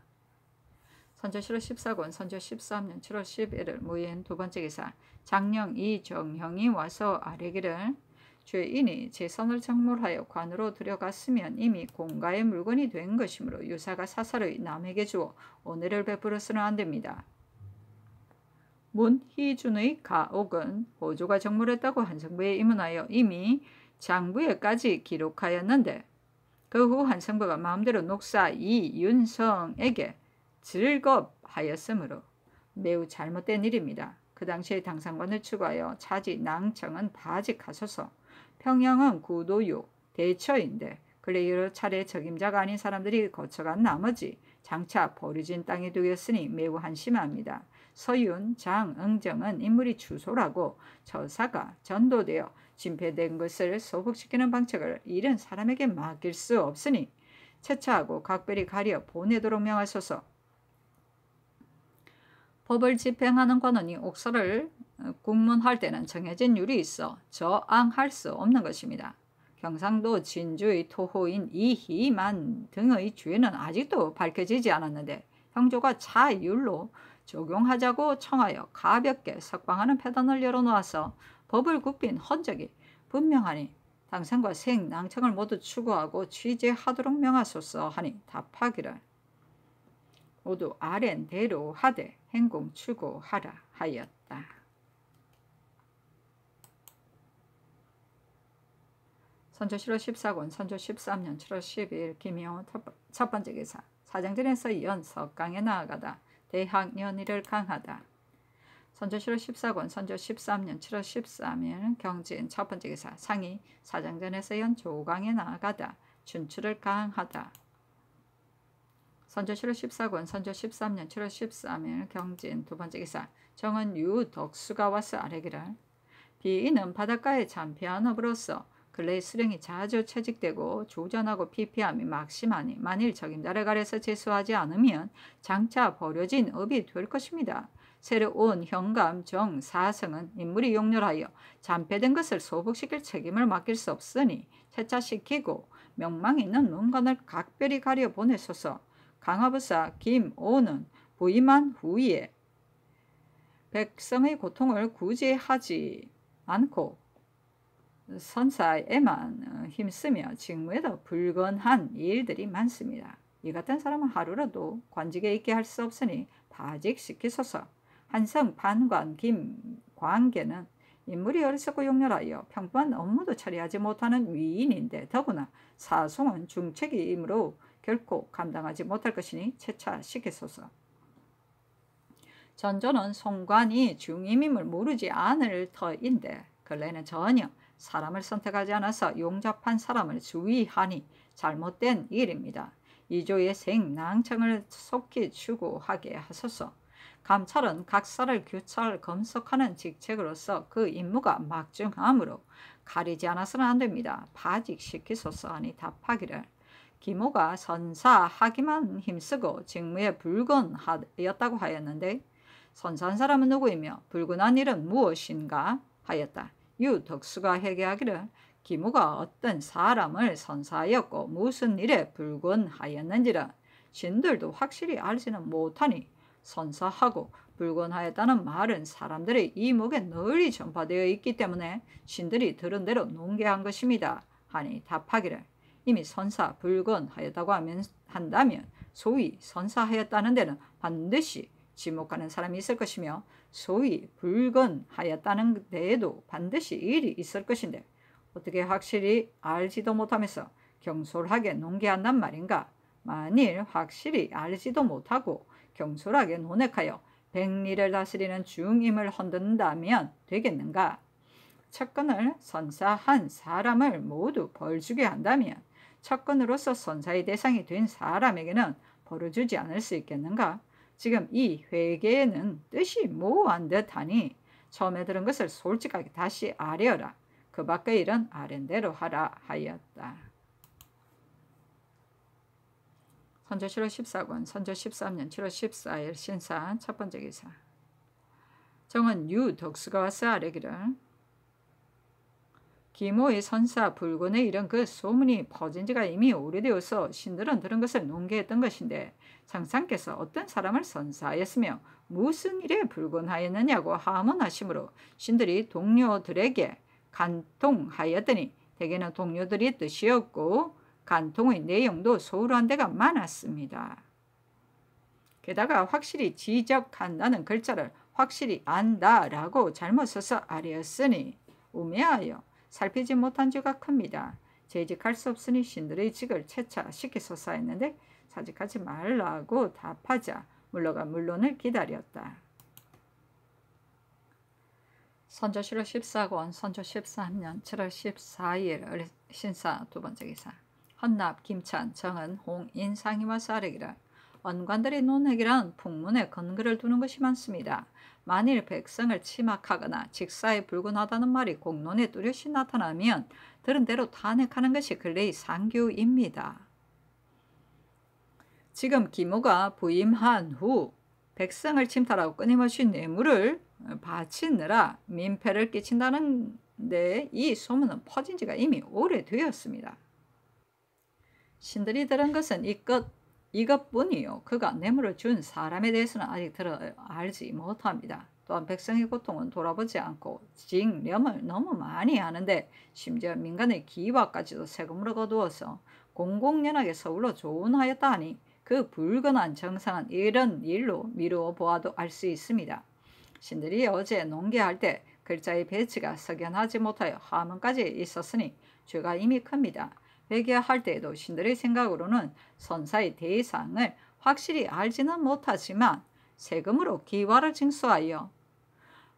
Speaker 1: 선조실록 14권 선조 13년 7월 11일 무인 두 번째 기사 장령 이정형이 와서 아뢰기를 죄인이 재산을 정몰하여 관으로 들여갔으면 이미 공가의 물건이 된 것이므로 유사가 사사를 남에게 주어 은혜를 베풀어서는 안 됩니다. 문희준의 가옥은 호조가 정몰했다고 한성부에 입문하여 이미 장부에까지 기록하였는데 그 후 한성부가 마음대로 녹사 이윤성에게 즐겁하였으므로 매우 잘못된 일입니다. 그 당시에 당상관을 추구하여 자지 낭청은 바직하소서 평양은 구도요 대처인데 근래 여러 차례 적임자가 아닌 사람들이 거쳐간 나머지 장차 버려진 땅이 되었으니 매우 한심합니다. 서윤, 장응정은 인물이 추소라고 처사가 전도되어 진폐된 것을 소복시키는 방책을 잃은 사람에게 맡길 수 없으니 채차하고 각별히 가려 보내도록 명하소서. 법을 집행하는 관원이 옥사를 국문할 때는 정해진 율이 있어 저항할 수 없는 것입니다. 경상도 진주의 토호인 이희만 등의 죄는 아직도 밝혀지지 않았는데 형조가 차율로 적용하자고 청하여 가볍게 석방하는 패단을 열어놓아서 법을 굽힌 흔적이 분명하니 당상과 생낭청을 모두 추구하고 취재하도록 명하소서 하니 답하기를 모두 아랜대로 하되 행공 추구하라 하였다. 선조실록 14권 선조 13년 7월 12일 김효 첫 번째 기사 사정전에서 연석강에 나아가다 대학년이를 강하다. 선조실록 14권 선조 13년 7월 13일 경진 첫 번째 기사 상이 사정전에서 연 조강에 나아가다 춘추를 강하다. 선조 7월 14권 선조 13년 7월 13일 경진 두 번째 기사 정은 유덕수가 와서 아뢰기를 비이는 바닷가에 잠피한 업으로서 근래 수령이 자주 채직되고 조전하고 피피함이 막심하니 만일 적임자를 가려서 제수하지 않으면 장차 버려진 업이 될 것입니다. 새로운 현감 정 사성은 인물이 용렬하여 잠패된 것을 소복시킬 책임을 맡길 수 없으니 채차시키고 명망 있는 문관을 각별히 가려 보내소서. 강화부사 김오는 부임한 후에 백성의 고통을 구제하지 않고 선사에만 힘쓰며 직무에도 불건한 일들이 많습니다. 이 같은 사람은 하루라도 관직에 있게 할 수 없으니 파직시키소서. 한성 판관 김광계는 인물이 어리석고 용렬하여 평범한 업무도 처리하지 못하는 위인인데 더구나 사송은 중책이므로 결코 감당하지 못할 것이니 채차시키소서. 전조는 송관이 중임임을 모르지 않을 터인데 근래는 전혀 사람을 선택하지 않아서 용접한 사람을 주의하니 잘못된 일입니다. 이조의 생낭청을 속히 추구하게 하소서. 감찰은 각사를 규찰 검속하는 직책으로서 그 임무가 막중하므로 가리지 않아서는 안됩니다. 파직시키소서 하니 답하기를 기모가 선사하기만 힘쓰고 직무에 불건하였다고 하였는데 선사한 사람은 누구이며 불건한 일은 무엇인가 하였다. 유덕수가 회개하기를 기모가 어떤 사람을 선사하였고 무슨 일에 불건하였는지를 신들도 확실히 알지는 못하니 선사하고 불건하였다는 말은 사람들의 이목에 널리 전파되어 있기 때문에 신들이 들은 대로 논개한 것입니다. 하니 답하기를 이미 선사 불건하였다고 한다면 소위 선사하였다는 데는 반드시 지목하는 사람이 있을 것이며 소위 불건하였다는 데에도 반드시 일이 있을 것인데 어떻게 확실히 알지도 못하면서 경솔하게 논개한단 말인가. 만일 확실히 알지도 못하고 경솔하게 논액하여 백리를 다스리는 중임을 흔든다면 되겠는가. 척건을 선사한 사람을 모두 벌주게 한다면 척건으로서 선사의 대상이 된 사람에게는 벌을 주지 않을 수 있겠는가. 지금 이 회개에는 뜻이 모호한 듯하니 처음에 들은 것을 솔직하게 다시 아뢰어라. 그 밖의 일은 아랜대로 하라 하였다. 선조 7월 14권 선조 13년 7월 14일 신사 첫 번째 기사 정은 유덕수가 와서 아뢰기를 기모의 선사 불건에 이른 그 소문이 퍼진 지가 이미 오래되어서 신들은 들은 것을 논개했던 것인데 장상께서 어떤 사람을 선사하였으며 무슨 일에 불건하였느냐고 하문하심으로 신들이 동료들에게 간통하였더니 대개는 동료들이 뜻이었고 간통의 내용도 소홀한 데가 많았습니다. 게다가 확실히 지적한다는 글자를 확실히 안다라고 잘못 써서 아뢰었으니 우매하여 살피지 못한 죄가 큽니다. 재직할 수 없으니 신들의 직을 채차시키소서 했는데 사직하지 말라고 답하자 물러가 물론을 기다렸다. 선조 7월 14권 선조 13년 7월 14일 신사 두 번째 기사 헌납 김찬 정은 홍인상이 와서 아뢰기를 언관들의 논핵이란 풍문에 근거를 두는 것이 많습니다. 만일 백성을 침학하거나 직사에 불근하다는 말이 공론에 뚜렷이 나타나면 들은 대로 탄핵하는 것이 근래의 상규입니다. 지금 기모가 부임한 후 백성을 침탈하고 끊임없이 뇌물을 바치느라 민폐를 끼친다는 데 이 소문은 퍼진 지가 이미 오래되었습니다. 신들이 들은 것은 이것뿐이요. 그가 뇌물을 준 사람에 대해서는 아직 알지 못합니다. 또한 백성의 고통은 돌아보지 않고 징념을 너무 많이 하는데 심지어 민간의 기와까지도 세금으로 거두어서 공공연하게 서울로 조운하였다 하니 그 불건한 정상은 이런 일로 미루어 보아도 알 수 있습니다. 신들이 어제 논개할 때 글자의 배치가 석연하지 못하여 하문까지 있었으니 죄가 이미 큽니다. 회개할 때에도 신들의 생각으로는 선사의 대상을 확실히 알지는 못하지만 세금으로 기와를 징수하여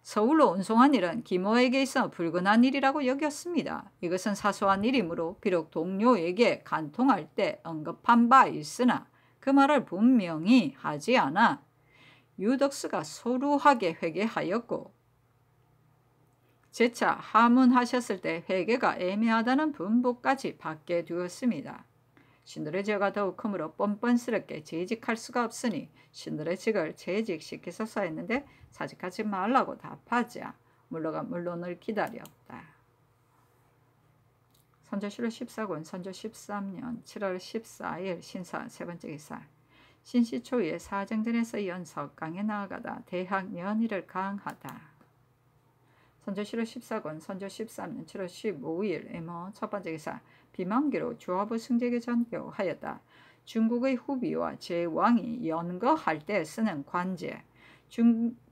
Speaker 1: 서울로 운송한 일은 기모에게 있어 불건한 일이라고 여겼습니다. 이것은 사소한 일이므로 비록 동료에게 간통할 때 언급한 바 있으나 그 말을 분명히 하지 않아 유덕수가 소루하게 회개하였고 재차 하문하셨을 때 회개가 애매하다는 분부까지 받게 되었습니다. 신들의 죄가 더욱 크므로 뻔뻔스럽게 재직할 수가 없으니 신들의 직을 재직시키소서 했는데 사직하지 말라고 답하자 물러가 물론을 기다렸다. 선조실록 14권 선조 13년 7월 14일 신사 세번째 기사 신시 초에 사정전에서 연석강에 나아가다 대학 연의를 강하다. 선조실록 14권 선조 13년 7월 15일 애모 첫번째 기사 비만기로 주하부 승제에게 전교하였다. 중국의 후비와 제왕이 연거할 때 쓰는 관제,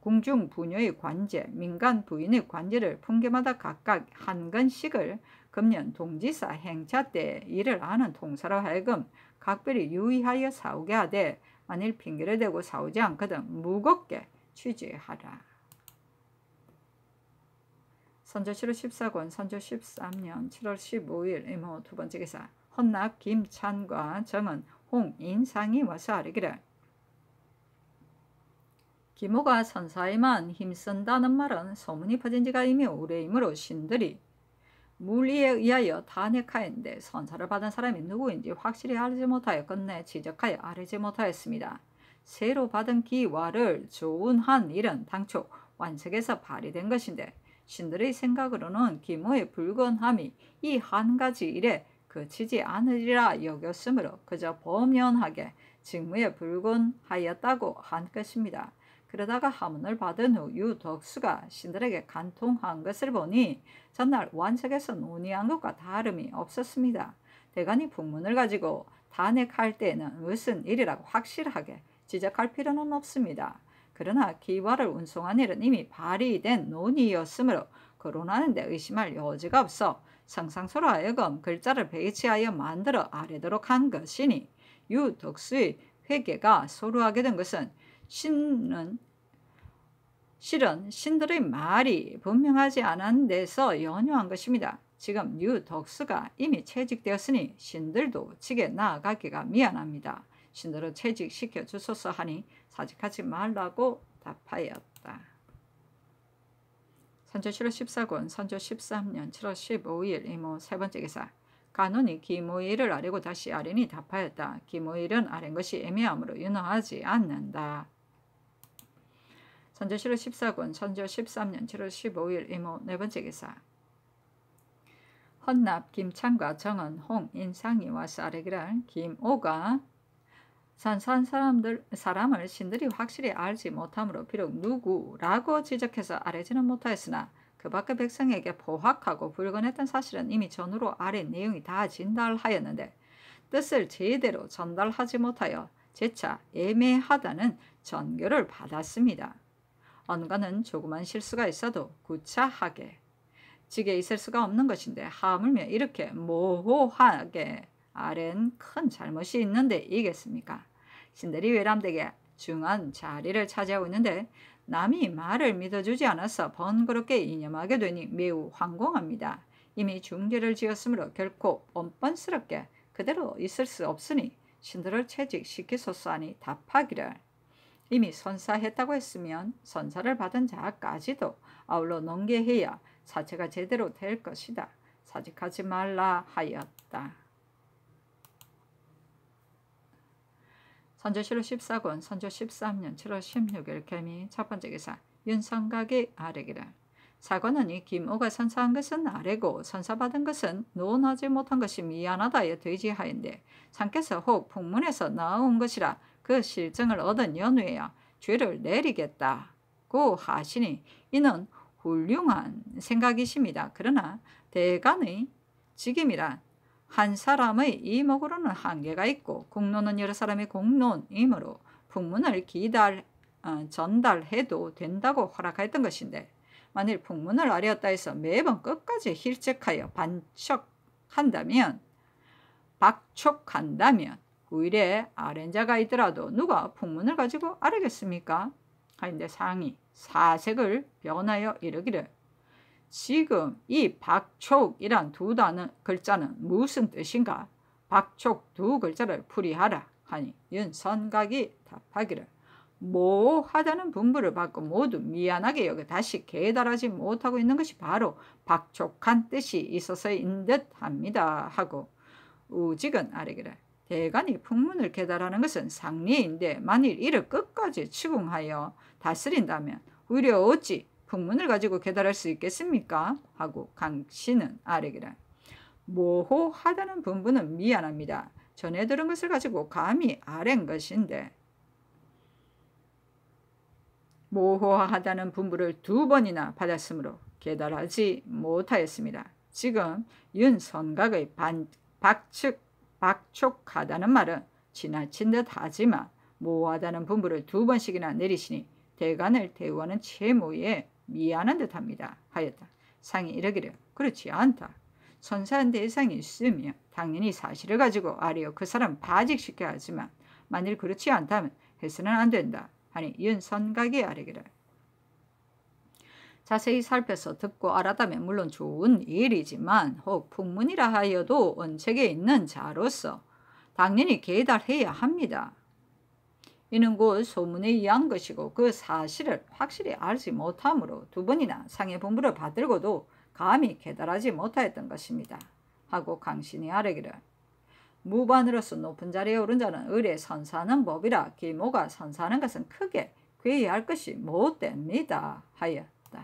Speaker 1: 궁중 부녀의 관제, 민간 부인의 관제를 풍계마다 각각 한 건씩을 금년 동지사 행차 때 이를 아는 통사로 하여금 각별히 유의하여 사오게 하되 만일 핑계를 대고 사오지 않거든 무겁게 취지하라. 선조실록 14권 선조 13년 7월 15일 이모 두번째 기사 헌납 김찬과 정은 홍인상이 와서 아뢰기를 기모가 선사에만 힘쓴다는 말은 소문이 퍼진 지가 이미 오래이므로 신들이 물리에 의하여 탄핵하였는데 선사를 받은 사람이 누구인지 확실히 알지 못하였건대 지적하여 아뢰지 못하였습니다. 새로 받은 기와를 조운한 일은 당초 완색에서 발휘된 것인데 신들의 생각으로는 기모의 불건함이 이 한 가지 일에 그치지 않으리라 여겼으므로 그저 범연하게 직무에 불건하였다고 한 것입니다. 그러다가 하문을 받은 후 유덕수가 신들에게 간통한 것을 보니 전날 완색에서 논의한 것과 다름이 없었습니다. 대간이 북문을 가지고 탄핵할 때에는 무슨 일이라고 확실하게 지적할 필요는 없습니다. 그러나 기와를 운송한 일은 이미 발의된 논의였으므로 거론하는 데 의심할 여지가 없어 상상소로 하여금 글자를 배치하여 만들어 아뢰도록 한 것이니 유덕수의 회개가 소루하게 된 것은 실은 신들의 말이 분명하지 않은 데서 연유한 것입니다. 지금 유덕수가 이미 채직되었으니 신들도 직에 나아가기가 미안합니다. 신들을 채직시켜 주소서 하니 사직하지 말라고 답하였다. 선조실록 14권 선조 13년 7월 15일 이모 세번째 기사 간운이 기모의 일을 아뢰고 다시 아뢰니 답하였다. 기모의 일은 아뢰는 것이 애매함으로 윤허하지 않는다. 선조실록 14권 선조 13년 7월 15일 이모 네번째 기사 헌납 김찬과 정은 홍인상이 와서 아뢰기를 김오가 산사한 사람을 신들이 확실히 알지 못하므로 비록 누구라고 지적해서 아뢰지는 못하였으나 그 밖의 백성에게 포악하고 불건했던 사실은 이미 전후로 아래 내용이 다 진달하였는데 뜻을 제대로 전달하지 못하여 재차 애매하다는 전교를 받았습니다. 언가는 조그만 실수가 있어도 구차하게 직에 있을 수가 없는 것인데 하물며 이렇게 모호하게 아랜 큰 잘못이 있는데 이겠습니까? 신들이 외람되게 중한 자리를 차지하고 있는데 남이 말을 믿어주지 않아서 번거롭게 이념하게 되니 매우 황공합니다. 이미 중죄를 지었으므로 결코 뻔뻔스럽게 그대로 있을 수 없으니 신들을 채직시키소서 하니 답하기를 이미 선사했다고 했으면 선사를 받은 자까지도 아울러 넘게해야 사체가 제대로 될 것이다. 사직하지 말라 하였다. 선조실록 14권 선조 13년 7월 16일 개미 첫번째 기사 윤성각이 아뢰기를 사관은 이 김오가 선사한 것은 아뢰고 선사받은 것은 논하지 못한 것이 미안하다에 되지하인데 상께서 혹 풍문에서 나온 것이라 그 실정을 얻은 연후에야 죄를 내리겠다고 하시니 이는 훌륭한 생각이십니다. 그러나 대간의 직임이란 한 사람의 이목으로는 한계가 있고 공론은 여러 사람의 공론이므로 풍문을 전달해도 된다고 허락하였던 것인데 만일 풍문을 아뢰었다 해서 매번 끝까지 힐책하여 박촉한다면 후일에 아랜 자가 있더라도 누가 풍문을 가지고 아뢰겠습니까? 하인데 상이 사색을 변하여 이르기를 지금 이 박촉이란 글자는 무슨 뜻인가? 박촉 두 글자를 풀이하라. 하니 윤선각이 답하기를 모호하다는 분부를 받고 모두 미안하게 여겨 다시 계달하지 못하고 있는 것이 바로 박촉한 뜻이 있어서인 듯 합니다 하고 우직은 아뢰기를 대간이 풍문을 계달하는 것은 상리인데 만일 이를 끝까지 추궁하여 다스린다면 우려 어찌 풍문을 가지고 계달할 수 있겠습니까? 하고 강씨는 아뢰기를 모호하다는 분부는 미안합니다. 전에 들은 것을 가지고 감히 아랜 것인데 모호하다는 분부를 2번이나 받았으므로 계달하지 못하였습니다. 지금 윤선각의 박촉하다는 말은 지나친 듯 하지만 모호하다는 분부를 2번씩이나 내리시니 대간을 대우하는 채무에 미안한 듯 합니다. 하였다. 상이 이르기를 그렇지 않다. 선사한 대상이 있으며 당연히 사실을 가지고 아뢰어 그 사람 바직시켜야 하지만 만일 그렇지 않다면 해서는 안 된다. 하니 윤선각이 아뢰기를 자세히 살펴서 듣고 알았다면 물론 좋은 일이지만 혹 풍문이라 하여도 언책에 있는 자로서 당연히 계달해야 합니다. 이는 곧 소문에 의한 것이고 그 사실을 확실히 알지 못하므로 2번이나 상의 분부를 받들고도 감히 계달하지 못하였던 것입니다. 하고 강신이 아뢰기를 무반으로서 높은 자리에 오른 자는 의례 선사하는 법이라 기모가 선사하는 것은 크게 괴이할 것이 못됩니다. 하였다.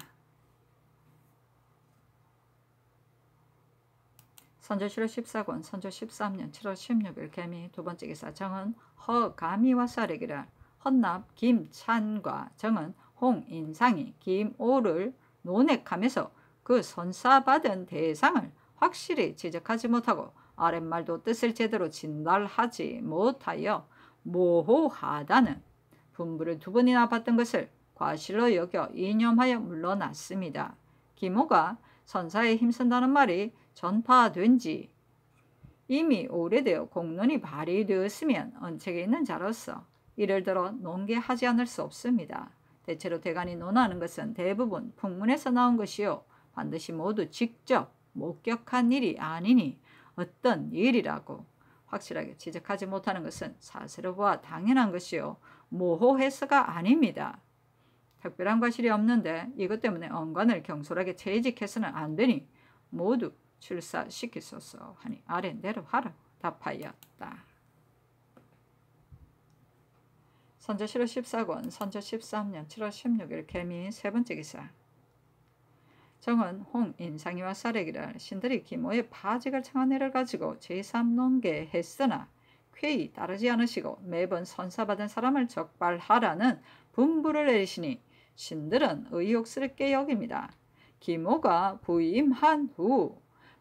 Speaker 1: 선조실록 14권 선조 13년 7월 16일 개미 2번째 기사 정은 허가미와 사례기를 헌납 김찬과 정은 홍인상이 김오를 논액하면서 그 선사받은 대상을 확실히 지적하지 못하고 아랫말도 뜻을 제대로 진달하지 못하여 모호하다는 분부를 2번이나 받던 것을 과실로 여겨 이념하여 물러났습니다. 김오가 선사에 힘쓴다는 말이 전파된 지 이미 오래되어 공론이 발의되었으면 언책에 있는 자로서 이를 들어 논개하지 않을 수 없습니다. 대체로 대간이 논하는 것은 대부분 풍문에서 나온 것이요 반드시 모두 직접 목격한 일이 아니니 어떤 일이라고 확실하게 지적하지 못하는 것은 사실을 보아 당연한 것이요 모호해서가 아닙니다. 특별한 과실이 없는데 이것 때문에 언관을 경솔하게 채직해서는 안 되니 모두 출사시키소서 하니 아랜대로 하라고 답하였다. 선조실록 14권 선조 13년 7월 16일 개미 3번째 기사 정은 홍인상이와 사례기를 신들이 기모의 파직을 청한 애를 가지고 제3논계 했으나 쾌히 따르지 않으시고 매번 선사받은 사람을 적발하라는 분부를 내리시니 신들은 의욕스럽게 여깁니다. 기모가 부임한 후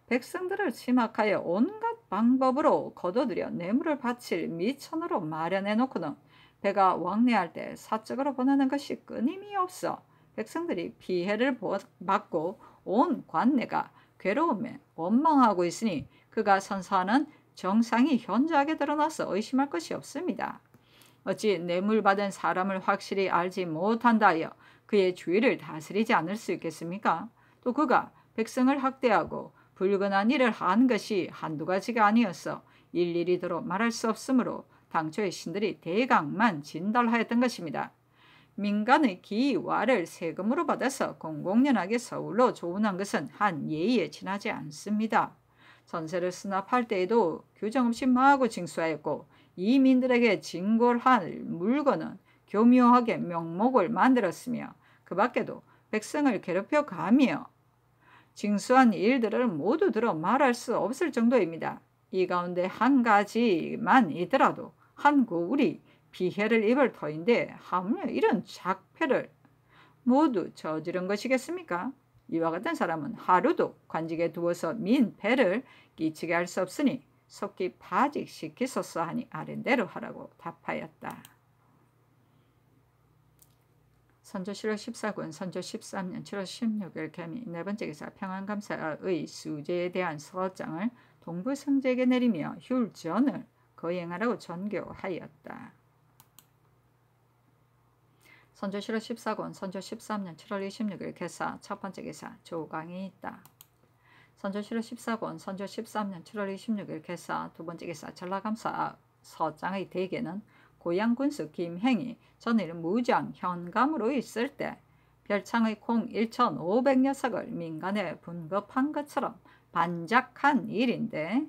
Speaker 1: 백성들을 침학하여 온갖 방법으로 거둬들여 뇌물을 바칠 미천으로 마련해 놓고는 배가 왕래할 때 사적으로 보내는 것이 끊임이 없어 백성들이 피해를 받고 온 관내가 괴로움에 원망하고 있으니 그가 선사하는 정상이 현저하게 드러나서 의심할 것이 없습니다. 어찌 뇌물 받은 사람을 확실히 알지 못한다 하여 그의 주의를 다스리지 않을 수 있겠습니까? 또 그가 백성을 학대하고 불근한 일을 한 것이 한두 가지가 아니어서 일일이 들어 말할 수 없으므로 당초의 신들이 대강만 진달하였던 것입니다. 민간의 기와를 세금으로 받아서 공공연하게 서울로 조운한 것은 한 예의에 지나지 않습니다. 전세를 수납할 때에도 규정 없이 마구 징수하였고 이민들에게 징골할 물건은 교묘하게 명목을 만들었으며 그 밖에도 백성을 괴롭혀 가며 징수한 일들을 모두 들어 말할 수 없을 정도입니다. 이 가운데 한 가지만 있더라도 한 고울이 피해를 입을 터인데 하물며 이런 작패를 모두 저지른 것이겠습니까? 이와 같은 사람은 하루도 관직에 두어서 민폐를 끼치게 할 수 없으니 속히 파직시키소서 하니 아랜대로 하라고 답하였다. 선조실록 14권 선조 13년 7월 16일 개미 4번째 기사 평안감사의 수재에 대한 서장을 동부성제에게 내리며 율전을 거행하라고 전교하였다. 선조실록 14권 선조 13년 7월 26일 개사 첫 번째 기사 조강이 있다. 선조실록 14권 선조 13년 7월 26일 개사 두 번째 기사 전라감사 서장의 대개는 고향 군수 김행이 전일 무장 현감으로 있을 때 별창의 콩 1,500녀석을 민간에 분급한 것처럼 반작한 일인데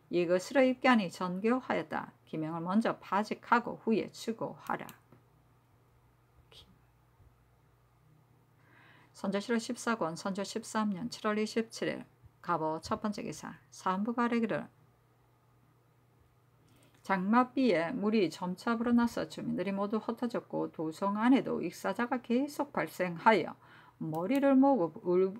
Speaker 1: 이것으로 입견이 전교하였다. 김행을 먼저 파직하고 후에 추고하라. 선조실록 14권 선조 13년 7월 27일 갑오 첫 번째 기사 사헌부가 아뢰기를 장맛비에 물이 점차 불어나서 주민들이 모두 흩어졌고 도성 안에도 익사자가 계속 발생하여 머리를 모으고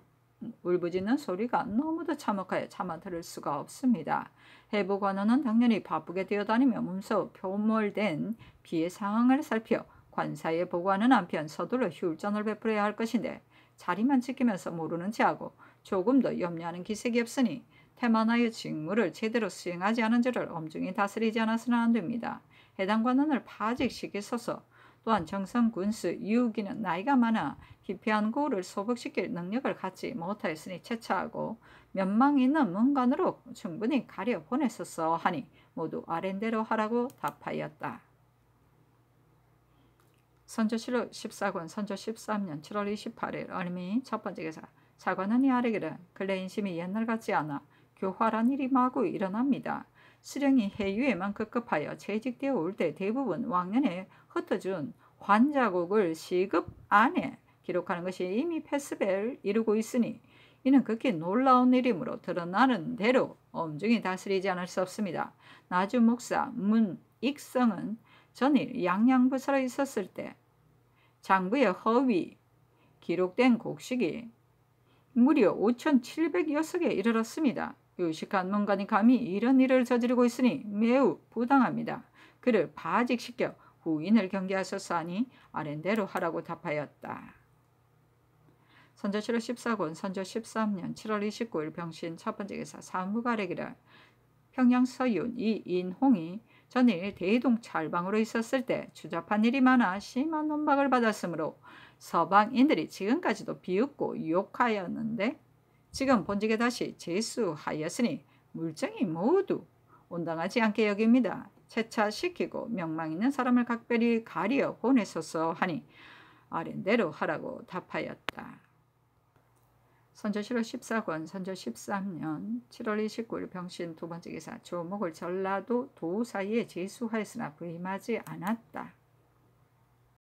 Speaker 1: 울부짖는 소리가 너무도 참혹하여 차마 들을 수가 없습니다. 해부관원은 당연히 바쁘게 뛰어다니며 몸소 표몰된 피해 상황을 살펴 관사에 보고하는 한편 서둘러 휴전을 베풀어야 할 것인데 자리만 지키면서 모르는 체하고 조금도 염려하는 기색이 없으니 태만하여 직무를 제대로 수행하지 않은 저를 엄중히 다스리지 않아서는 안됩니다. 해당 관원을 파직시키소서. 또한 정성 군수 유기는 나이가 많아 기피한 고을을 소복시킬 능력을 갖지 못하였으니 채차하고 면망 있는 문관으로 충분히 가려 보냈었어 하니 모두 아랜대로 하라고 답하였다. 선조실록 14권 선조 13년 7월 28일 얼미 첫 번째 기사 사관원이 아뢰기를 근래 인심이 옛날 같지 않아 교활한 일이 마구 일어납니다. 수령이 해유에만 급급하여 재직되어 올 때 대부분 왕년에 흩어준 환자곡을 시급 안에 기록하는 것이 이미 패스벨 이루고 있으니 이는 극히 놀라운 일이므로 드러나는 대로 엄중히 다스리지 않을 수 없습니다. 나주 목사 문익성은 전일 양양부사로 있었을 때 장부의 허위 기록된 곡식이 무려 5,700여 개 이르렀습니다. 유식한 문관이 감히 이런 일을 저지르고 있으니 매우 부당합니다. 그를 파직시켜 후인을 경계하소서 하니 아랜대로 하라고 답하였다. 선조실록 14권 선조 13년 7월 29일 병신 첫 번째 기사 사헌부가 아뢰기를 평양 서윤 이인홍이 전일 대동 찰방으로 있었을 때 추잡한 일이 많아 심한 논박을 받았으므로 서방인들이 지금까지도 비웃고 욕하였는데 지금 본직에 다시 제수하였으니 물정이 모두 온당하지 않게 여깁니다. 채차시키고 명망 있는 사람을 각별히 가려 보내소서 하니 아랜대로 하라고 답하였다. 선조실록 14권 선조 13년 7월 29일 병신 두 번째 기사 조목을 전라도 도 사이에 제수하였으나 부임하지 않았다.